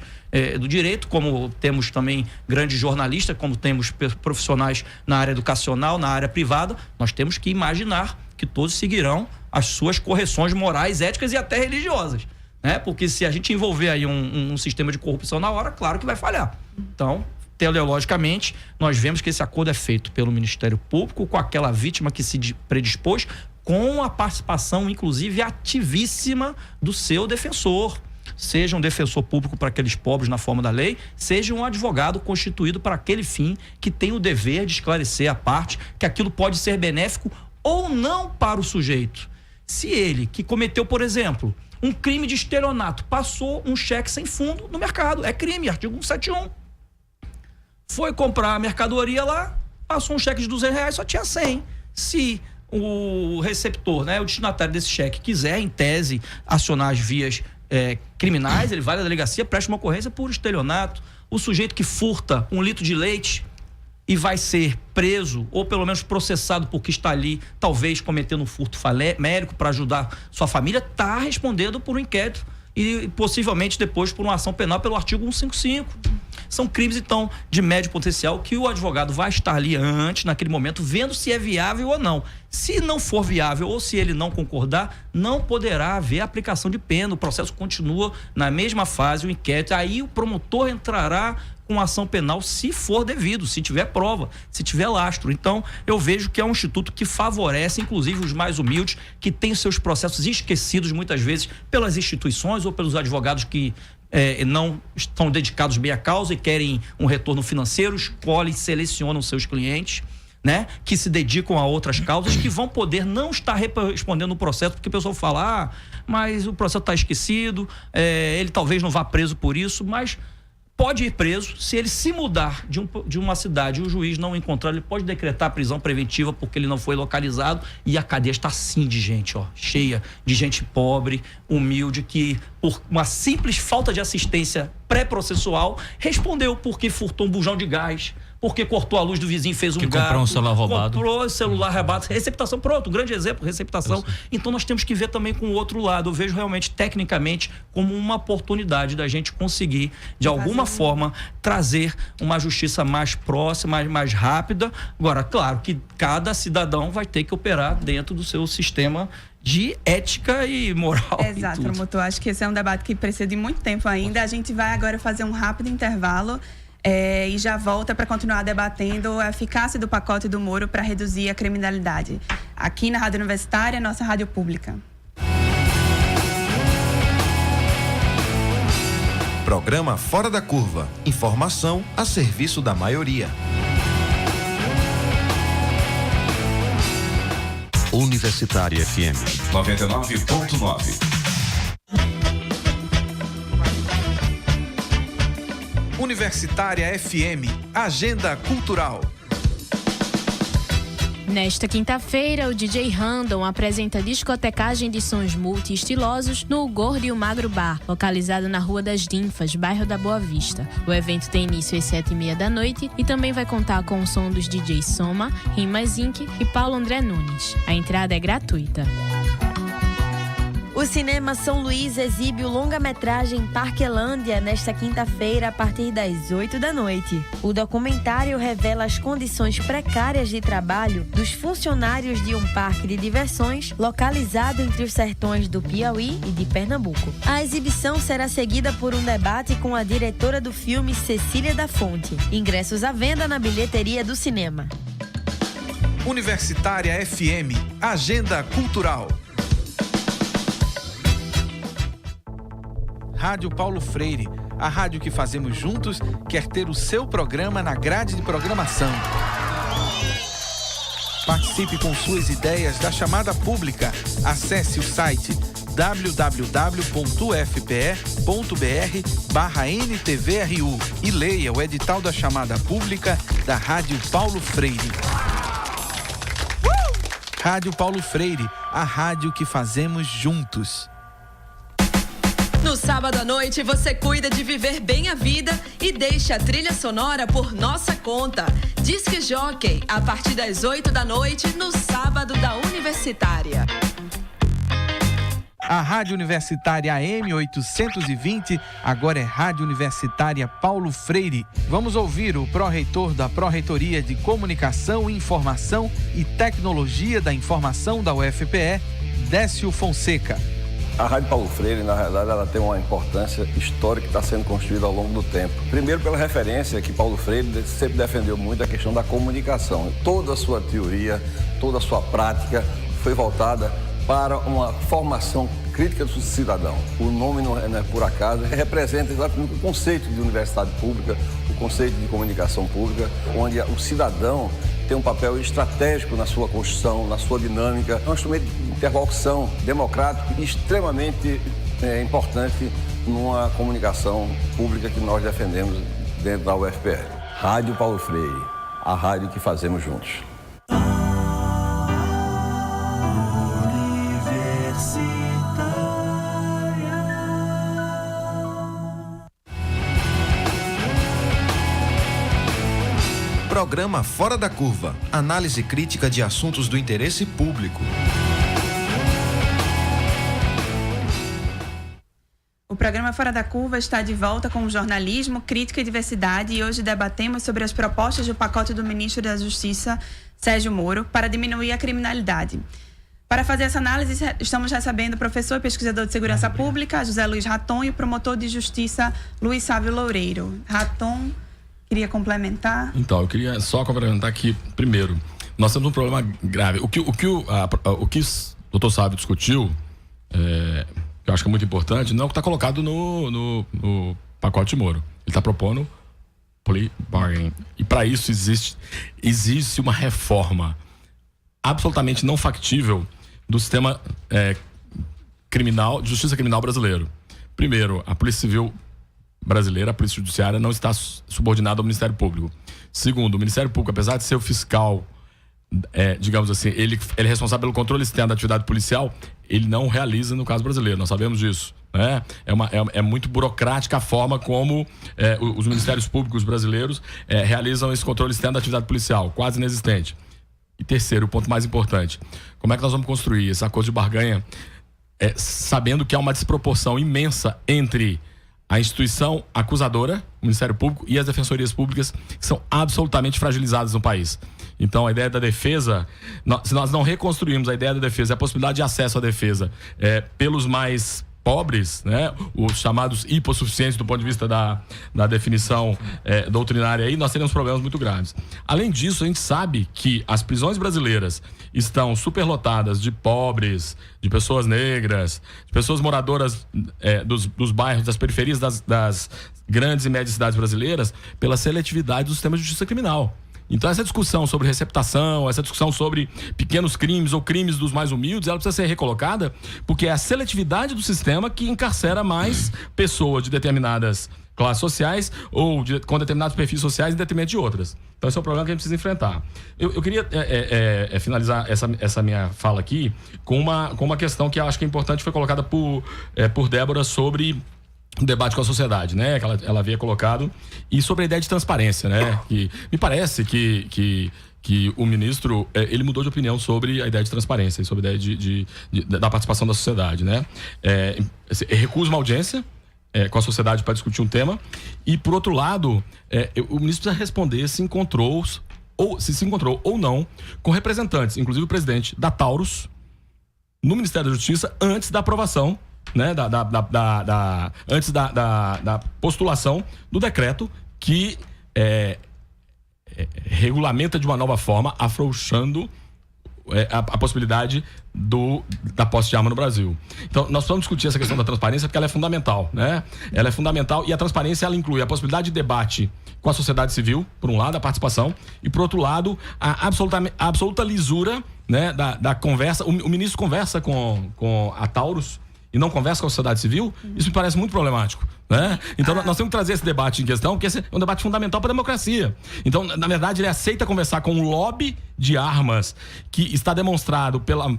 do direito, como temos também grandes jornalistas, como temos profissionais na área educacional, na área privada. Nós temos que imaginar que todos seguirão as suas correções morais, éticas e até religiosas, né? Porque se a gente envolver aí um sistema de corrupção na hora, claro que vai falhar. Então, teleologicamente, nós vemos que esse acordo é feito pelo Ministério Público com aquela vítima que se predispôs, com a participação, inclusive, ativíssima do seu defensor. Seja um defensor público para aqueles pobres na forma da lei, seja um advogado constituído para aquele fim, que tem o dever de esclarecer a parte que aquilo pode ser benéfico ou não para o sujeito. Se ele, que cometeu, por exemplo, um crime de estelionato, passou um cheque sem fundo no mercado, é crime, artigo 171. Foi comprar a mercadoria lá, passou um cheque de R$200, só tinha 100. Se o receptor, né, o destinatário desse cheque, quiser, em tese, acionar as vias criminais, ele vai à delegacia, presta uma ocorrência por estelionato. O sujeito que furta 1 litro de leite e vai ser preso, ou pelo menos processado porque está ali, talvez cometendo um furto famélico para ajudar sua família, está respondendo por um inquérito e possivelmente depois por uma ação penal pelo artigo 155. São crimes, então, de médio potencial que o advogado vai estar ali antes, naquele momento, vendo se é viável ou não. Se não for viável ou se ele não concordar, não poderá haver aplicação de pena. O processo continua na mesma fase, o inquérito. Aí o promotor entrará com ação penal se for devido, se tiver prova, se tiver lastro. Então, eu vejo que é um instituto que favorece, inclusive, os mais humildes, que têm seus processos esquecidos, muitas vezes, pelas instituições ou pelos advogados que não estão dedicados bem à causa e querem um retorno financeiro, escolhem e selecionam seus clientes, né, que se dedicam a outras causas, que vão poder não estar respondendo o processo, porque o pessoal fala, mas o processo está esquecido, ele talvez não vá preso por isso, mas pode ir preso. Se ele se mudar de uma cidade e o juiz não encontrar, ele pode decretar prisão preventiva porque ele não foi localizado, e a cadeia está assim de gente, cheia de gente pobre, humilde, que por uma simples falta de assistência pré-processual respondeu porque furtou um bujão de gás, porque cortou a luz do vizinho, fez um gato,
comprou um celular roubado.
Comprou celular roubado, receptação, pronto, um grande exemplo, receptação. Então nós temos que ver também com o outro lado. Eu vejo realmente, tecnicamente, como uma oportunidade da gente conseguir, de alguma forma, trazer uma justiça mais próxima, mais rápida. Agora, claro que cada cidadão vai ter que operar dentro do seu sistema de ética e moral.
Exato, promotor. Acho que esse é um debate que precisa de muito tempo ainda. A gente vai agora fazer um rápido intervalo e já volta para continuar debatendo a eficácia do pacote do Moro para reduzir a criminalidade. Aqui na Rádio Universitária, nossa rádio pública.
Programa Fora da Curva. Informação a serviço da maioria.
Universitária FM 99.9.
Universitária FM, Agenda Cultural.
Nesta quinta-feira, o DJ Random apresenta discotecagem de sons multi-estilosos no Gordo e o Magro Bar, localizado na Rua das Ninfas, bairro da Boa Vista. O evento tem início às 7h30 da noite e também vai contar com o som dos DJs Soma, Rimas Inc. e Paulo André Nunes. A entrada é gratuita.
O Cinema São Luís exibe o longa-metragem Parquelândia nesta quinta-feira a partir das 8 da noite. O documentário revela as condições precárias de trabalho dos funcionários de um parque de diversões localizado entre os sertões do Piauí e de Pernambuco. A exibição será seguida por um debate com a diretora do filme, Cecília da Fonte. Ingressos à venda na bilheteria do cinema.
Universitária FM, Agenda Cultural. Rádio Paulo Freire, a rádio que fazemos juntos, quer ter o seu programa na grade de programação. Participe com suas ideias da chamada pública. Acesse o site www.ufpe.br/NTVRU e leia o edital da chamada pública da Rádio Paulo Freire. Rádio Paulo Freire, a rádio que fazemos juntos.
No sábado à noite, você cuida de viver bem a vida e deixa a trilha sonora por nossa conta. Disque Jockey, a partir das 8 da noite, no sábado da Universitária.
A Rádio Universitária AM 820 agora é Rádio Universitária Paulo Freire. Vamos ouvir o pró-reitor da Pró-Reitoria de Comunicação, Informação e Tecnologia da Informação da UFPE, Décio Fonseca.
A Rádio Paulo Freire, na realidade, ela tem uma importância histórica que está sendo construída ao longo do tempo. Primeiro, pela referência que Paulo Freire sempre defendeu muito a questão da comunicação. Toda a sua teoria, toda a sua prática foi voltada para uma formação crítica do cidadão. O nome não é por acaso, representa exatamente o conceito de universidade pública, o conceito de comunicação pública, onde o cidadão tem um papel estratégico na sua construção, na sua dinâmica. É um instrumento de interlocução democrático e extremamente importante numa comunicação pública que nós defendemos dentro da UFPE. Rádio Paulo Freire, a rádio que fazemos juntos.
Programa Fora da Curva. Análise crítica de assuntos do interesse público.
O programa Fora da Curva está de volta com jornalismo, crítica e diversidade e hoje debatemos sobre as propostas do pacote do ministro da Justiça, Sérgio Moro, para diminuir a criminalidade. Para fazer essa análise, estamos recebendo o professor e pesquisador de segurança pública, José Luiz Raton, e o promotor de justiça, Luiz Sávio Loureiro. Raton, queria complementar?
Então, eu queria só complementar aqui, primeiro, nós temos um problema grave. O que o doutor Sávio discutiu, que eu acho que é muito importante, não é o que está colocado no pacote Moro. Ele está propondo plea bargain. E para isso existe uma reforma absolutamente não factível do sistema criminal, de justiça criminal brasileiro. Primeiro, a Polícia Civil brasileira, a Polícia Judiciária, não está subordinada ao Ministério Público. Segundo, o Ministério Público, apesar de ser o fiscal, digamos assim, ele é responsável pelo controle externo da atividade policial, ele não realiza no caso brasileiro, nós sabemos disso, né? É muito burocrática a forma como os ministérios públicos brasileiros realizam esse controle externo da atividade policial, quase inexistente. E terceiro, o ponto mais importante, como é que nós vamos construir esse acordo de barganha sabendo que há uma desproporção imensa entre a instituição acusadora, o Ministério Público, e as defensorias públicas, que são absolutamente fragilizadas no país. Então, a ideia da defesa, se nós não reconstruirmos a ideia da defesa, a possibilidade de acesso à defesa pelos mais pobres, né, os chamados hipossuficientes do ponto de vista da definição doutrinária, aí nós teremos problemas muito graves. Além disso, a gente sabe que as prisões brasileiras estão superlotadas de pobres, de pessoas negras, de pessoas moradoras dos bairros, das periferias das grandes e médias cidades brasileiras, pela seletividade do sistema de justiça criminal. Então essa discussão sobre receptação, essa discussão sobre pequenos crimes ou crimes dos mais humildes, ela precisa ser recolocada, porque é a seletividade do sistema que encarcera mais pessoas de determinadas classes sociais ou com determinados perfis sociais em detrimento de outras. Então esse é o problema que a gente precisa enfrentar. Eu queria finalizar essa minha fala aqui com uma questão que eu acho que é importante, foi colocada por Débora sobre um debate com a sociedade, né? Que ela havia colocado, e sobre a ideia de transparência, né? Que me parece que o ministro, ele mudou de opinião sobre a ideia de transparência e sobre a ideia da participação da sociedade, né? Recusa uma audiência com a sociedade para discutir um tema, e por outro lado, o ministro precisa responder se encontrou ou não com representantes, inclusive o presidente da Taurus, no Ministério da Justiça, antes da aprovação, né, antes da postulação do decreto que regulamenta de uma nova forma, afrouxando a possibilidade da posse de arma no Brasil. Então, nós vamos discutir essa questão da transparência porque ela é fundamental, né? Ela é fundamental, e a transparência, ela inclui a possibilidade de debate com a sociedade civil, por um lado, a participação, e por outro lado, a absoluta lisura, né, da conversa. O ministro conversa com a Taurus e não conversa com a sociedade civil. Isso me parece muito problemático, né? Então nós temos que trazer esse debate em questão, porque esse é um debate fundamental para a democracia. Então, na verdade, ele aceita conversar com um lobby de armas que está demonstrado pela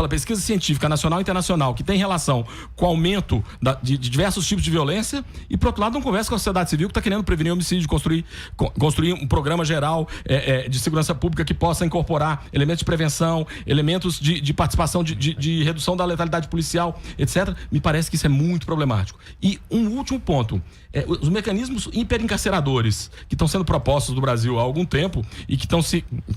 pesquisa científica nacional e internacional, que tem relação com o aumento de diversos tipos de violência, e por outro lado não conversa com a sociedade civil, que está querendo prevenir homicídio, construir um programa geral de segurança pública que possa incorporar elementos de prevenção, elementos de participação, de redução da letalidade policial, etc. Me parece que isso é muito problemático. E um último ponto, os mecanismos hiperencarceradores que estão sendo propostos no Brasil há algum tempo e que estão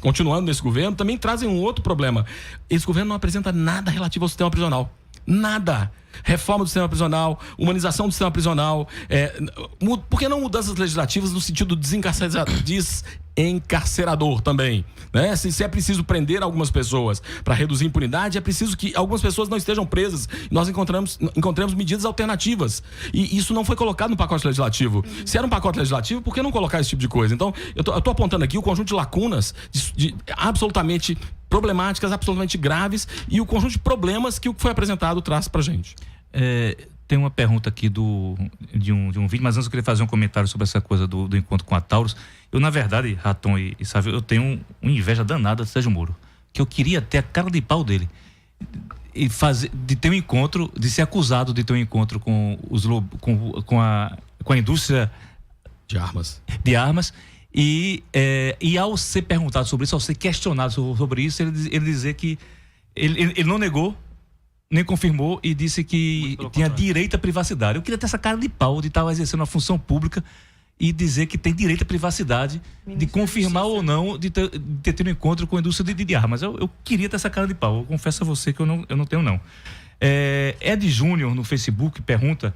continuando nesse governo, também trazem um outro problema. Esse governo não apresenta nada relativo ao sistema prisional. Nada. Reforma do sistema prisional, humanização do sistema prisional, por que não mudanças legislativas no sentido desencarcerador também, né? Se é preciso prender algumas pessoas para reduzir a impunidade, é preciso que algumas pessoas não estejam presas. Nós encontramos medidas alternativas, e isso não foi colocado no pacote legislativo. Se era um pacote legislativo, por que não colocar esse tipo de coisa? Então, eu tô apontando aqui o conjunto de lacunas absolutamente problemáticas, absolutamente graves, e o conjunto de problemas que o que foi apresentado traz pra gente.
Tem uma pergunta aqui de um vídeo, mas antes eu queria fazer um comentário sobre essa coisa do encontro com a Taurus. Eu, na verdade, Raton e Sávio, eu tenho uma inveja danada do Sérgio Moro, que eu queria ter a cara de pau dele e de ter um encontro, de ser acusado de ter um encontro com com a indústria
de armas.
E ao ser perguntado sobre isso, ao ser questionado sobre isso, ele dizer que ele não negou, nem confirmou e disse que tinha direito à privacidade. Eu queria ter essa cara de pau de estar exercendo uma função pública e dizer que tem direito à privacidade, de confirmar ou não de ter tido um encontro com a indústria de armas. Eu queria ter essa cara de pau. Eu confesso a você que eu não tenho, não. Ed Júnior, no Facebook, pergunta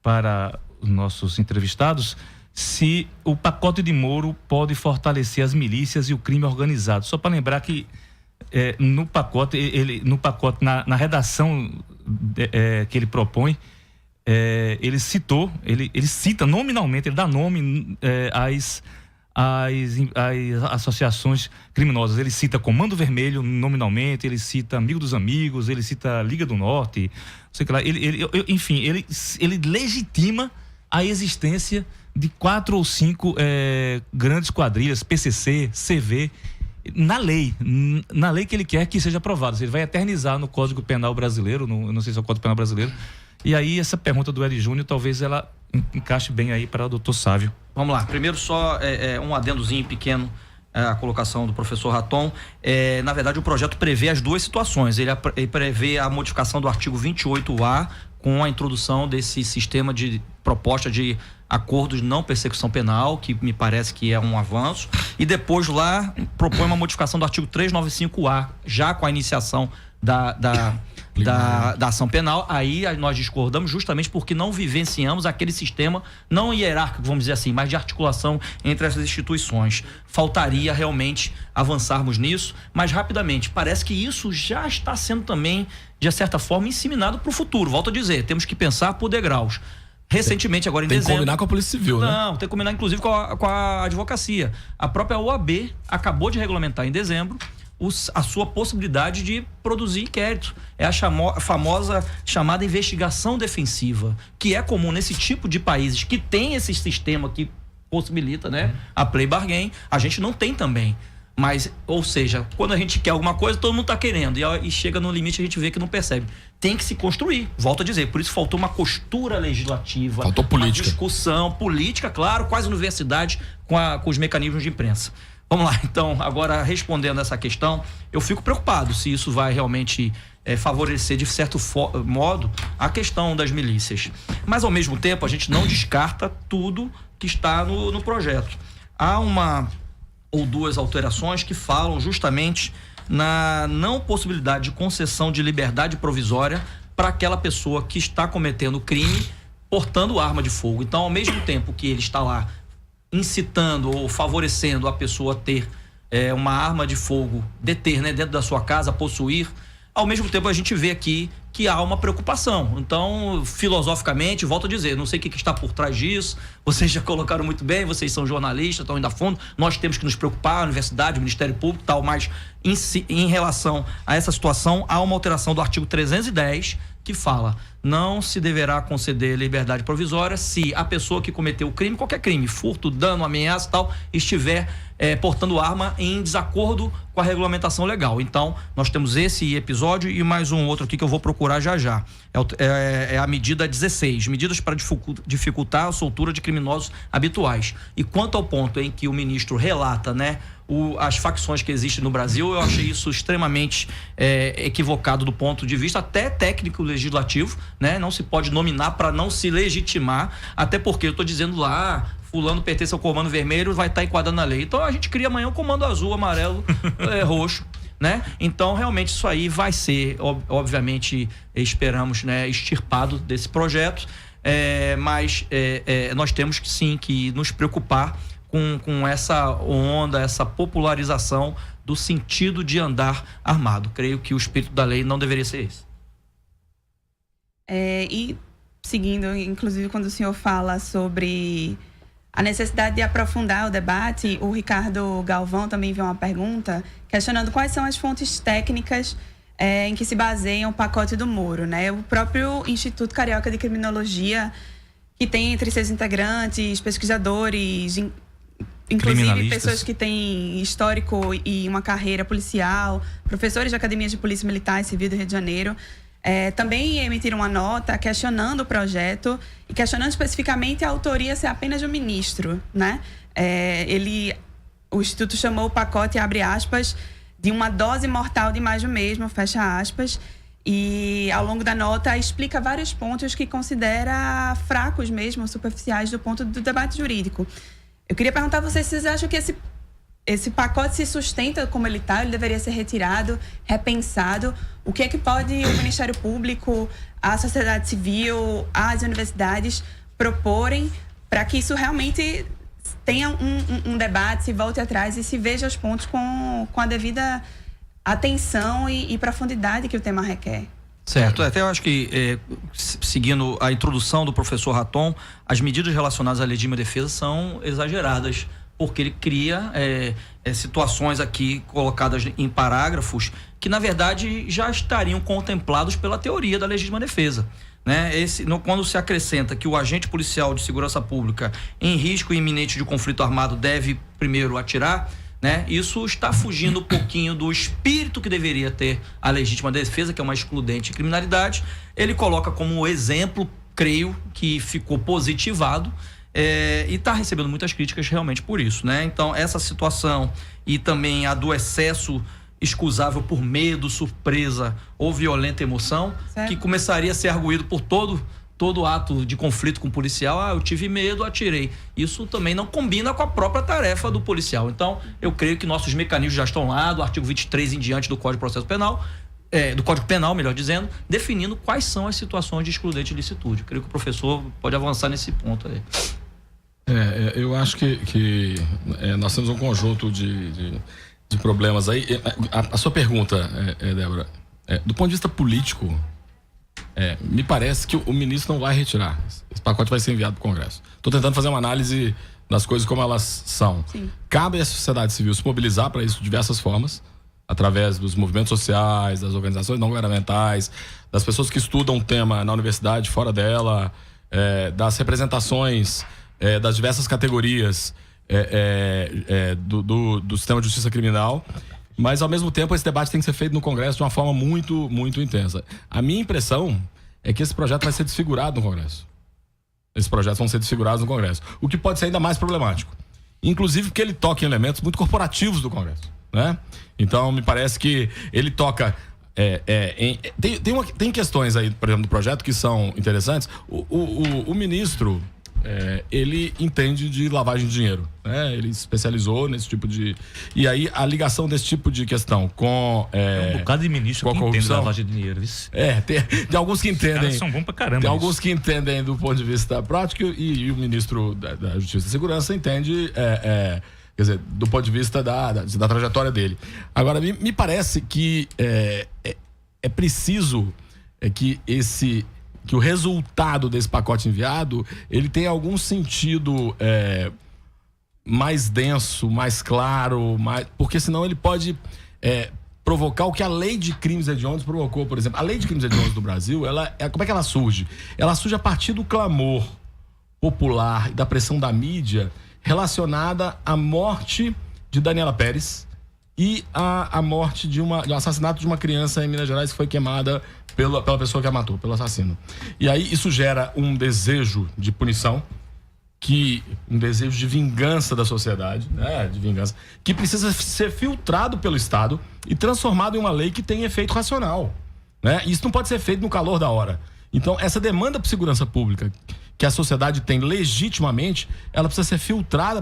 para os nossos entrevistados se o pacote de Moro pode fortalecer as milícias e o crime organizado. Só para lembrar que no pacote, na redação que ele propõe, ele cita nominalmente, ele dá nome às associações criminosas. Ele cita Comando Vermelho nominalmente, ele cita Amigo dos Amigos, ele cita Liga do Norte, não sei o que lá. Enfim, ele legitima a existência de 4 ou 5 grandes quadrilhas, PCC, CV, na lei que ele quer que seja aprovada. Ele vai eternizar no Código Penal brasileiro, eu não sei se é o Código Penal brasileiro. E aí essa pergunta do Ed Júnior, talvez ela encaixe bem aí para o doutor Sávio.
Vamos lá, primeiro só um adendozinho pequeno à colocação do professor Raton. Na verdade, o projeto prevê as duas situações. Ele prevê a modificação do artigo 28A com a introdução desse sistema de proposta de acordos de não persecução penal, que me parece que é um avanço, e depois lá propõe uma modificação do artigo 395A, já com a iniciação da ação penal. Aí nós discordamos justamente porque não vivenciamos aquele sistema não hierárquico, vamos dizer assim, mas de articulação entre essas instituições. Faltaria realmente avançarmos nisso, mas rapidamente, parece que isso já está sendo também, de certa forma, inseminado para o futuro. Volto a dizer, temos que pensar por degraus. Recentemente, agora em dezembro...
Tem que combinar com a Polícia Civil, né?
Não, tem que combinar inclusive com a advocacia. A própria OAB acabou de regulamentar em dezembro a sua possibilidade de produzir inquérito. É a famosa chamada investigação defensiva, que é comum nesse tipo de países que tem esse sistema que possibilita, né, a plea bargain. A gente não tem também. Mas, ou seja, quando a gente quer alguma coisa, todo mundo está querendo. E chega no limite, a gente vê que não percebe. Tem que se construir, volto a dizer. Por isso faltou uma costura legislativa.
Faltou política.
Uma discussão política, claro, quase universidade, com os mecanismos de imprensa. Vamos lá, então, agora respondendo essa questão, eu fico preocupado se isso vai realmente favorecer, de certo modo, a questão das milícias. Mas, ao mesmo tempo, a gente não descarta tudo que está no projeto. Há uma ou duas alterações que falam justamente na não possibilidade de concessão de liberdade provisória para aquela pessoa que está cometendo crime portando arma de fogo. Então, ao mesmo tempo que ele está lá incitando ou favorecendo a pessoa a ter uma arma de fogo, deter, né, dentro da sua casa, possuir, ao mesmo tempo a gente vê aqui que há uma preocupação. Então, filosoficamente, volto a dizer, não sei o que está por trás disso, vocês já colocaram muito bem, vocês são jornalistas, estão indo a fundo, nós temos que nos preocupar, a universidade, o Ministério Público e tal, mas em relação a essa situação, há uma alteração do artigo 310 que fala: não se deverá conceder liberdade provisória se a pessoa que cometeu o crime, qualquer crime, furto, dano, ameaça e tal, estiver portando arma em desacordo com a regulamentação legal. Então, nós temos esse episódio e mais um outro aqui que eu vou procurar já. É a medida 16, medidas para dificultar a soltura de criminosos habituais. E quanto ao ponto em que o ministro relata, né, as facções que existem no Brasil, eu achei isso extremamente equivocado do ponto de vista até técnico legislativo, né? Não se pode nominar para não se legitimar, até porque eu estou dizendo lá, fulano pertence ao Comando Vermelho, vai estar enquadrado na lei. Então a gente cria amanhã o Comando Azul, Amarelo, Roxo, né? Então realmente isso aí vai ser, obviamente, esperamos, né, extirpado desse projeto, mas nós temos que sim que nos preocupar com essa onda, essa popularização do sentido de andar armado. Creio que o espírito da lei não deveria ser esse.
E seguindo, inclusive, quando o senhor fala sobre a necessidade de aprofundar o debate, o Ricardo Galvão também enviou uma pergunta questionando quais são as fontes técnicas em que se baseia o pacote do Moro, né? O próprio Instituto Carioca de Criminologia, que tem entre seus integrantes pesquisadores, inclusive pessoas que têm histórico e uma carreira policial, professores de academias de polícia militar e civil do Rio de Janeiro, também emitiram uma nota questionando o projeto e questionando especificamente a autoria ser apenas de um ministro, né? O Instituto chamou o pacote, abre aspas, de uma dose mortal de mais do mesmo, fecha aspas, e ao longo da nota explica vários pontos que considera fracos mesmo, superficiais do ponto do debate jurídico. Eu queria perguntar a vocês se vocês acham que esse pacote se sustenta como ele está, ele deveria ser retirado, repensado. O que é que pode o Ministério Público, a sociedade civil, as universidades proporem para que isso realmente tenha um debate, se volte atrás e se veja os pontos com a devida atenção e profundidade que o tema requer?
Certo, até eu acho que, seguindo a introdução do professor Raton, as medidas relacionadas à legítima defesa são exageradas, porque ele cria situações aqui colocadas em parágrafos que, na verdade, já estariam contemplados pela teoria da legítima defesa. Né? Quando se acrescenta que o agente policial de segurança pública em risco iminente de conflito armado deve primeiro atirar, né? Isso está fugindo um pouquinho do espírito que deveria ter a legítima defesa, que é uma excludente de criminalidade. Ele coloca como exemplo, creio, que ficou positivado, e está recebendo muitas críticas realmente por isso, né? Então, essa situação e também a do excesso excusável por medo, surpresa ou violenta emoção, certo, que começaria a ser arguído por todo ato de conflito com o policial. Eu tive medo, atirei. Isso também não combina com a própria tarefa do policial. Então, eu creio que nossos mecanismos já estão lá, do artigo 23 em diante do Código de Processo Penal, do Código Penal, melhor dizendo, definindo quais são as situações de excludente de licitude. Eu creio que o professor pode avançar nesse ponto aí.
Eu acho que nós temos um conjunto de problemas aí. A sua pergunta, Débora, do ponto de vista político, me parece que o ministro não vai retirar. Esse pacote vai ser enviado para o Congresso. Estou tentando fazer uma análise das coisas como elas são. Sim. Cabe à sociedade civil se mobilizar para isso de diversas formas, através dos movimentos sociais, das organizações não governamentais, das pessoas que estudam o tema na universidade, fora dela, das representações das diversas categorias do sistema de justiça criminal. Mas, ao mesmo tempo, esse debate tem que ser feito no Congresso de uma forma muito, muito intensa. A minha impressão é que esse projeto vai ser desfigurado no Congresso. Esses projetos vão ser desfigurados no Congresso. O que pode ser ainda mais problemático. Inclusive porque ele toca em elementos muito corporativos do Congresso, né? Então, me parece que ele toca... Tem questões aí, por exemplo, do projeto que são interessantes. O ministro... ele entende de lavagem de dinheiro, né? Ele se especializou nesse tipo de... E aí a ligação desse tipo de questão com...
um bocado de ministro que entende de lavagem de dinheiro.
Tem alguns que entendem... Os caras
são bons pra caramba.
Tem alguns que entendem do ponto de vista prático e o ministro da Justiça e Segurança entende... quer dizer, do ponto de vista da trajetória dele. Agora, me parece que é preciso que o resultado desse pacote enviado, ele tem algum sentido mais denso, mais claro, porque senão ele pode provocar o que a lei de crimes hediondos provocou, por exemplo. A lei de crimes hediondos do Brasil, como é que ela surge? Ela surge a partir do clamor popular e da pressão da mídia relacionada à morte de Daniela Pérez e a morte do assassinato de uma criança em Minas Gerais que foi queimada pela pessoa que a matou, pelo assassino. E aí isso gera um desejo de punição, um desejo de vingança da sociedade, né? De vingança, que precisa ser filtrado pelo Estado e transformado em uma lei que tem efeito racional, né? Isso não pode ser feito no calor da hora. Então, essa demanda por segurança pública que a sociedade tem legitimamente, ela precisa ser filtrada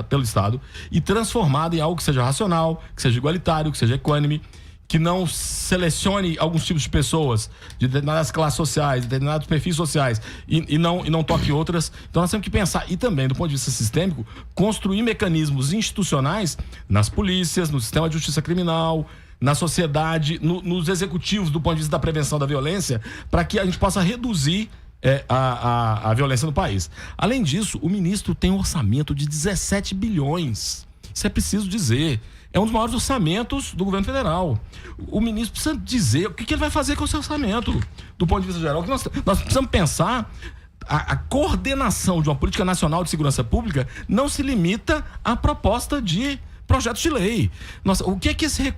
pelo Estado e transformada em algo que seja racional, que seja igualitário, que seja equânime, que não selecione alguns tipos de pessoas de determinadas classes sociais, de determinados perfis sociais e não toque outras. Então nós temos que pensar, e também do ponto de vista sistêmico, construir mecanismos institucionais nas polícias, no sistema de justiça criminal, na sociedade, nos executivos do ponto de vista da prevenção da violência, para que a gente possa reduzir a violência no país. Além disso, o ministro tem um orçamento de 17 bilhões. Isso é preciso dizer. é um dos maiores orçamentos do governo federal. O ministro precisa dizer o que ele vai fazer com esse orçamento, do ponto de vista geral. Nós precisamos pensar. A coordenação de uma política nacional de segurança pública não se limita à proposta de projetos de lei.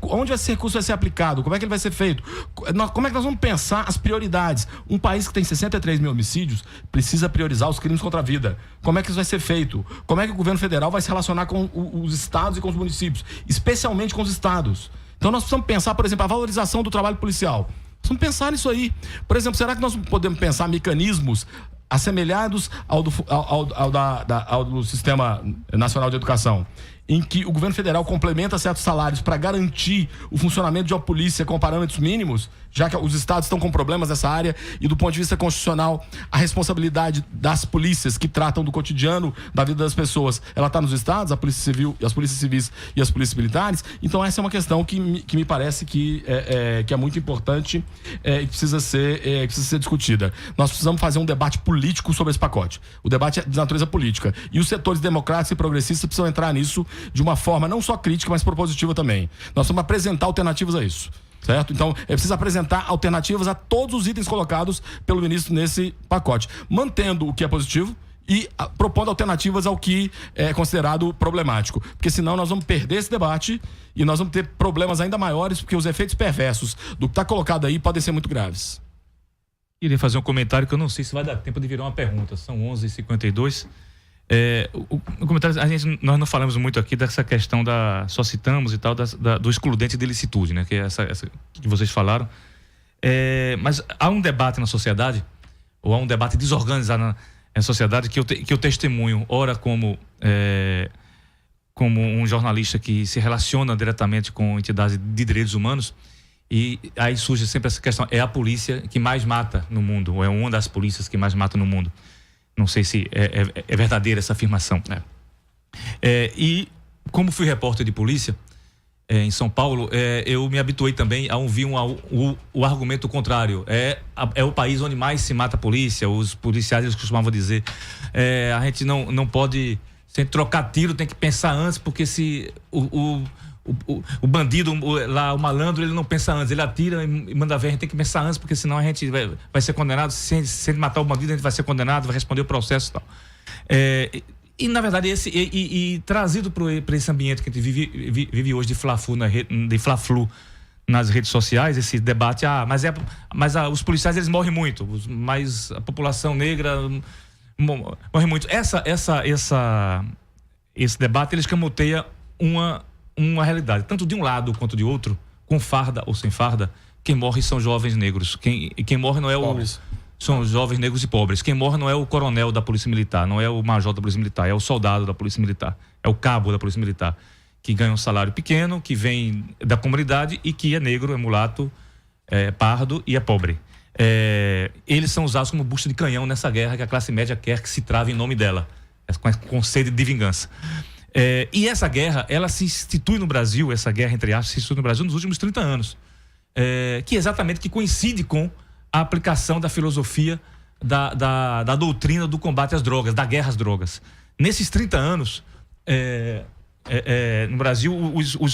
Onde esse recurso vai ser aplicado? Como é que ele vai ser feito? Como é que nós vamos pensar as prioridades? Um país que tem 63 mil homicídios precisa priorizar os crimes contra a vida. Como é que isso vai ser feito? Como é que o governo federal vai se relacionar com os estados e com os municípios? Especialmente com os estados. Então nós precisamos pensar, por exemplo, a valorização do trabalho policial. Vamos pensar nisso aí. Por exemplo, será que nós podemos pensar mecanismos assemelhados ao do Sistema Nacional de Educação, em que o governo federal complementa certos salários para garantir o funcionamento de uma polícia com parâmetros mínimos, já que os estados estão com problemas nessa área, e do ponto de vista constitucional, a responsabilidade das polícias que tratam do cotidiano da vida das pessoas, ela está nos estados, a Polícia Civil, as polícias civis e as polícias militares. Então essa é uma questão que me parece que é muito importante e que precisa ser discutida. Nós precisamos fazer um debate político sobre esse pacote. O debate é de natureza política. E os setores democráticos e progressistas precisam entrar nisso de uma forma não só crítica, mas propositiva também. Nós vamos apresentar alternativas a isso. Certo? Então, é preciso apresentar alternativas a todos os itens colocados pelo ministro nesse pacote, mantendo o que é positivo e propondo alternativas ao que é considerado problemático. Porque senão nós vamos perder esse debate e nós vamos ter problemas ainda maiores, porque os efeitos perversos do que está colocado aí podem ser muito graves.
Queria fazer um comentário que eu não sei se vai dar tempo de virar uma pergunta. São 11h52. O comentário, nós não falamos muito aqui dessa questão só citamos e tal, do excludente de ilicitude, né? Que é essa que vocês falaram. Mas há um debate na sociedade, ou há um debate desorganizado na sociedade que eu testemunho, ora como um jornalista que se relaciona diretamente com entidades de direitos humanos, e aí surge sempre essa questão: é a polícia que mais mata no mundo, ou é uma das polícias que mais mata no mundo. Não sei se é verdadeira essa afirmação. E como fui repórter de polícia em São Paulo, eu me habituei também a ouvir o argumento contrário. É o país onde mais se mata a polícia. Os policiais, eles costumavam dizer, a gente não pode, sem trocar tiro, tem que pensar antes, porque se o bandido, o malandro, ele não pensa antes, ele atira e manda ver. A gente tem que pensar antes, porque senão a gente vai ser condenado. Se ele matar o bandido, a gente vai ser condenado, vai responder o processo e tal. E na verdade, trazido para esse ambiente que a gente vive hoje de Fla-Flu nas redes sociais, esse debate, mas os policiais, eles morrem muito, mas a população negra morre muito. Esse debate, ele escamoteia uma realidade, tanto de um lado quanto de outro, com farda ou sem farda. Quem morre são jovens negros. Quem morre não é são jovens negros e pobres. Quem morre não é o coronel da Polícia Militar, não é o major da Polícia Militar, é o soldado da Polícia Militar, é o cabo da Polícia Militar, que ganha um salário pequeno, que vem da comunidade e que é negro, é mulato, é pardo e é pobre. Eles são usados como busto de canhão nessa guerra que a classe média quer que se trave em nome dela, com sede de vingança. E essa guerra, ela se institui no Brasil, essa guerra entre aspas, se institui no Brasil nos últimos 30 anos. Que coincide com a aplicação da filosofia da doutrina do combate às drogas, da guerra às drogas. Nesses 30 anos, no Brasil,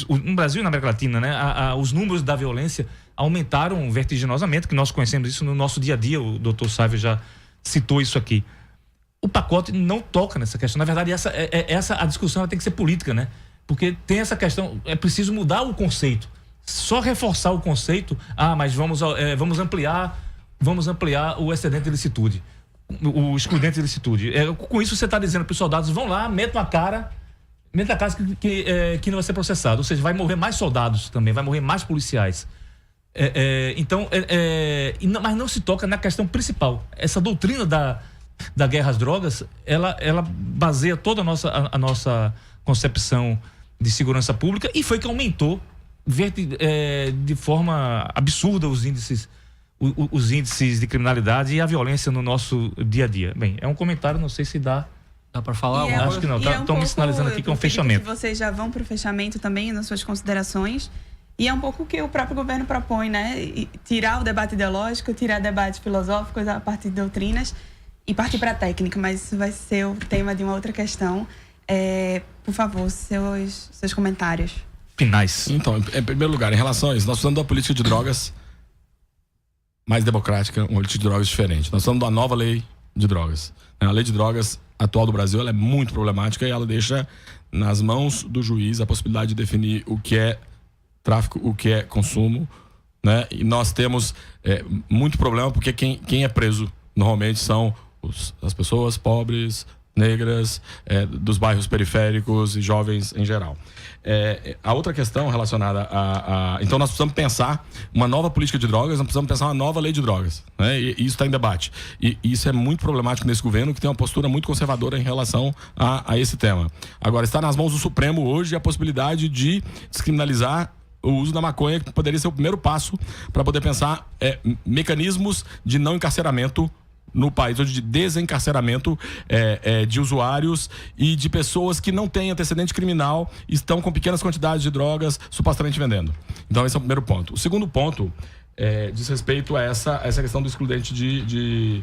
no Brasil e na América Latina, né, os números da violência aumentaram vertiginosamente, que nós conhecemos isso no nosso dia a dia. O doutor Sávio já citou isso aqui. O pacote não toca nessa questão. Na verdade, a discussão ela tem que ser política, né? Porque tem essa questão, é preciso mudar o conceito. Só reforçar o conceito, mas vamos ampliar o excedente de ilicitude, o excludente de ilicitude. Com isso você está dizendo para os soldados: vão lá, metam a cara que não vai ser processado. Ou seja, vai morrer mais soldados também, vai morrer mais policiais. Mas não se toca na questão principal. Essa doutrina da guerra às drogas, ela baseia toda a nossa concepção de segurança pública, e foi que aumentou de forma absurda os índices de criminalidade e a violência no nosso dia a dia. Bem, é um comentário, não sei se dá para falar. Acho que não. Estão me sinalizando aqui que é um fechamento.
Vocês já vão para o fechamento também nas suas considerações. E é um pouco o que o próprio governo propõe, né? Tirar o debate ideológico, tirar debates filosóficos a partir de doutrinas e partir para a técnica, mas isso vai ser o tema de uma outra questão. Por favor, seus comentários.
finais.
Então, em primeiro lugar, em relação a isso, nós precisamos de uma política de drogas mais democrática, uma política de drogas diferente. Nós precisamos de uma nova lei de drogas. A lei de drogas atual do Brasil, ela é muito problemática e ela deixa nas mãos do juiz a possibilidade de definir o que é tráfico, o que é consumo, né? E nós temos muito problema porque quem é preso normalmente são as pessoas pobres, negras, dos bairros periféricos e jovens em geral. A outra questão relacionada então nós precisamos pensar uma nova política de drogas, nós precisamos pensar uma nova lei de drogas, né? E isso está em debate. E isso é muito problemático nesse governo, que tem uma postura muito conservadora em relação a esse tema. Agora, está nas mãos do Supremo hoje a possibilidade de descriminalizar o uso da maconha, que poderia ser o primeiro passo para poder pensar mecanismos de não encarceramento no país, hoje de desencarceramento de usuários e de pessoas que não têm antecedente criminal, estão com pequenas quantidades de drogas supostamente vendendo. Então esse é o primeiro ponto. O segundo ponto diz respeito a essa questão do excludente de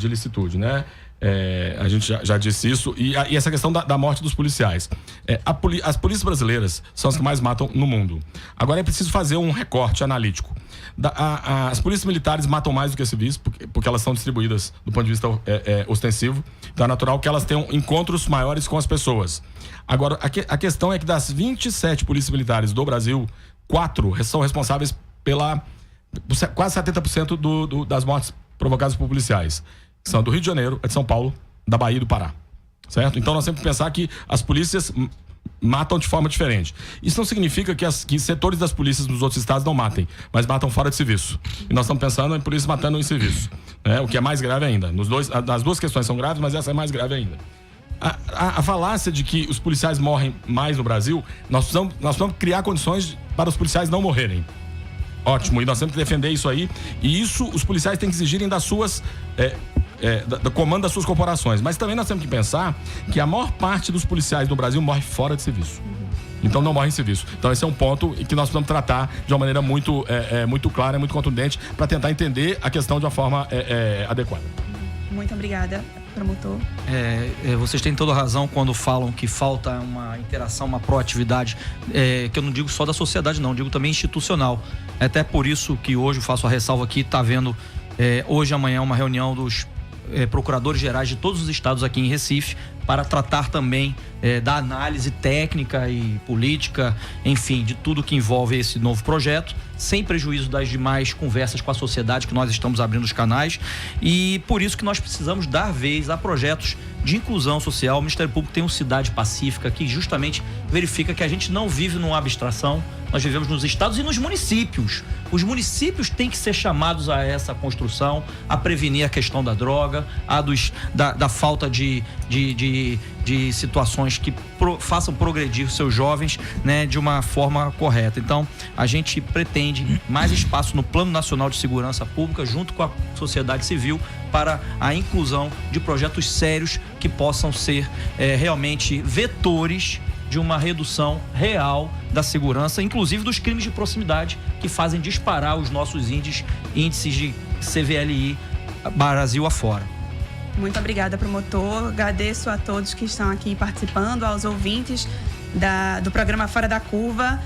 ilicitude, né? A gente já disse isso, e essa questão da morte dos policiais. As polícias brasileiras são as que mais matam no mundo. Agora é preciso fazer um recorte analítico. As polícias militares matam mais do que civis, porque elas são distribuídas do ponto de vista ostensivo. Então é natural que elas tenham encontros maiores com as pessoas. Agora, a questão é que das 27 polícias militares do Brasil, 4 são responsáveis pela quase 70% das mortes provocadas por policiais. Que são do Rio de Janeiro, de São Paulo, da Bahia e do Pará. Certo? Então nós sempre pensar que as polícias matam de forma diferente. Isso não significa que setores das polícias dos outros estados não matem, mas matam fora de serviço. E nós estamos pensando em polícias matando em serviço, né? O que é mais grave ainda. As duas questões são graves, mas essa é mais grave ainda. A falácia de que os policiais morrem mais no Brasil, nós precisamos criar condições para os policiais não morrerem. Ótimo, e nós temos que defender isso aí. E isso os policiais têm que exigirem das suas do comando das suas corporações. Mas também nós temos que pensar que a maior parte dos policiais no Brasil morre fora de serviço. Então não morre em serviço. Então esse é um ponto que nós precisamos tratar de uma maneira muito clara, muito contundente, para tentar entender a questão de uma forma adequada.
Muito obrigada, promotor.
Vocês têm toda a razão quando falam que falta uma interação, uma proatividade, que eu não digo só da sociedade, não, digo também institucional. É até por isso que hoje eu faço a ressalva aqui, está havendo hoje e amanhã uma reunião dos procuradores gerais de todos os estados aqui em Recife, para tratar também da análise técnica e política, enfim, de tudo que envolve esse novo projeto, sem prejuízo das demais conversas com a sociedade que nós estamos abrindo os canais, e por isso que nós precisamos dar vez a projetos de inclusão social. O Ministério Público tem um Cidade Pacífica que justamente verifica que a gente não vive numa abstração, nós vivemos nos estados e nos municípios. Os municípios têm que ser chamados a essa construção, a prevenir a questão da droga, da falta de situações que façam progredir seus jovens, né, de uma forma correta. Então, a gente pretende mais espaço no Plano Nacional de Segurança Pública, junto com a sociedade civil, para a inclusão de projetos sérios que possam ser realmente vetores de uma redução real da segurança, inclusive dos crimes de proximidade, que fazem disparar os nossos índices de CVLI Brasil afora.
Muito obrigada, promotor. Agradeço a todos que estão aqui participando, aos ouvintes do programa Fora da Curva.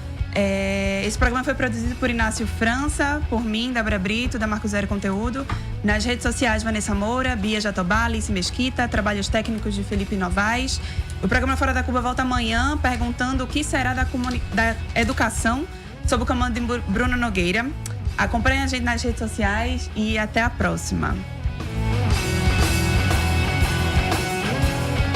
Esse programa foi produzido por Inácio França, por mim, Débora Brito, da Marco Zero Conteúdo. Nas redes sociais, Vanessa Moura, Bia Jatobá, Alice Mesquita, trabalhos técnicos de Felipe Novaes. O programa Fora da Curva volta amanhã, perguntando o que será da educação, sob o comando de Bruno Nogueira. Acompanhe a gente nas redes sociais e até a próxima.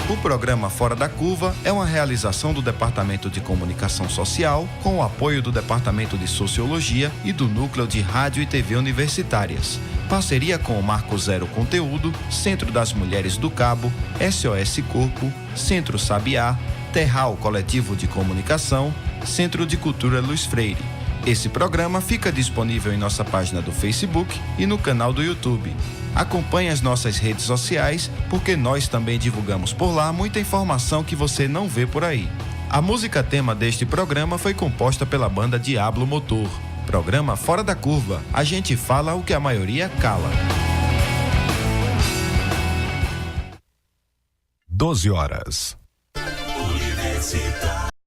O programa Fora da Curva é uma realização do Departamento de Comunicação Social, com o apoio do Departamento de Sociologia e do Núcleo de Rádio e TV Universitárias. Parceria com o Marco Zero Conteúdo, Centro das Mulheres do Cabo, SOS Corpo, Centro Sabiá, Terral Coletivo de Comunicação, Centro de Cultura Luiz Freire. Esse programa fica disponível em nossa página do Facebook e no canal do YouTube. Acompanhe as nossas redes sociais, porque nós também divulgamos por lá muita informação que você não vê por aí. A música tema deste programa foi composta pela banda Diablo Motor. Programa Fora da Curva. A gente fala o que a maioria cala.
12 horas.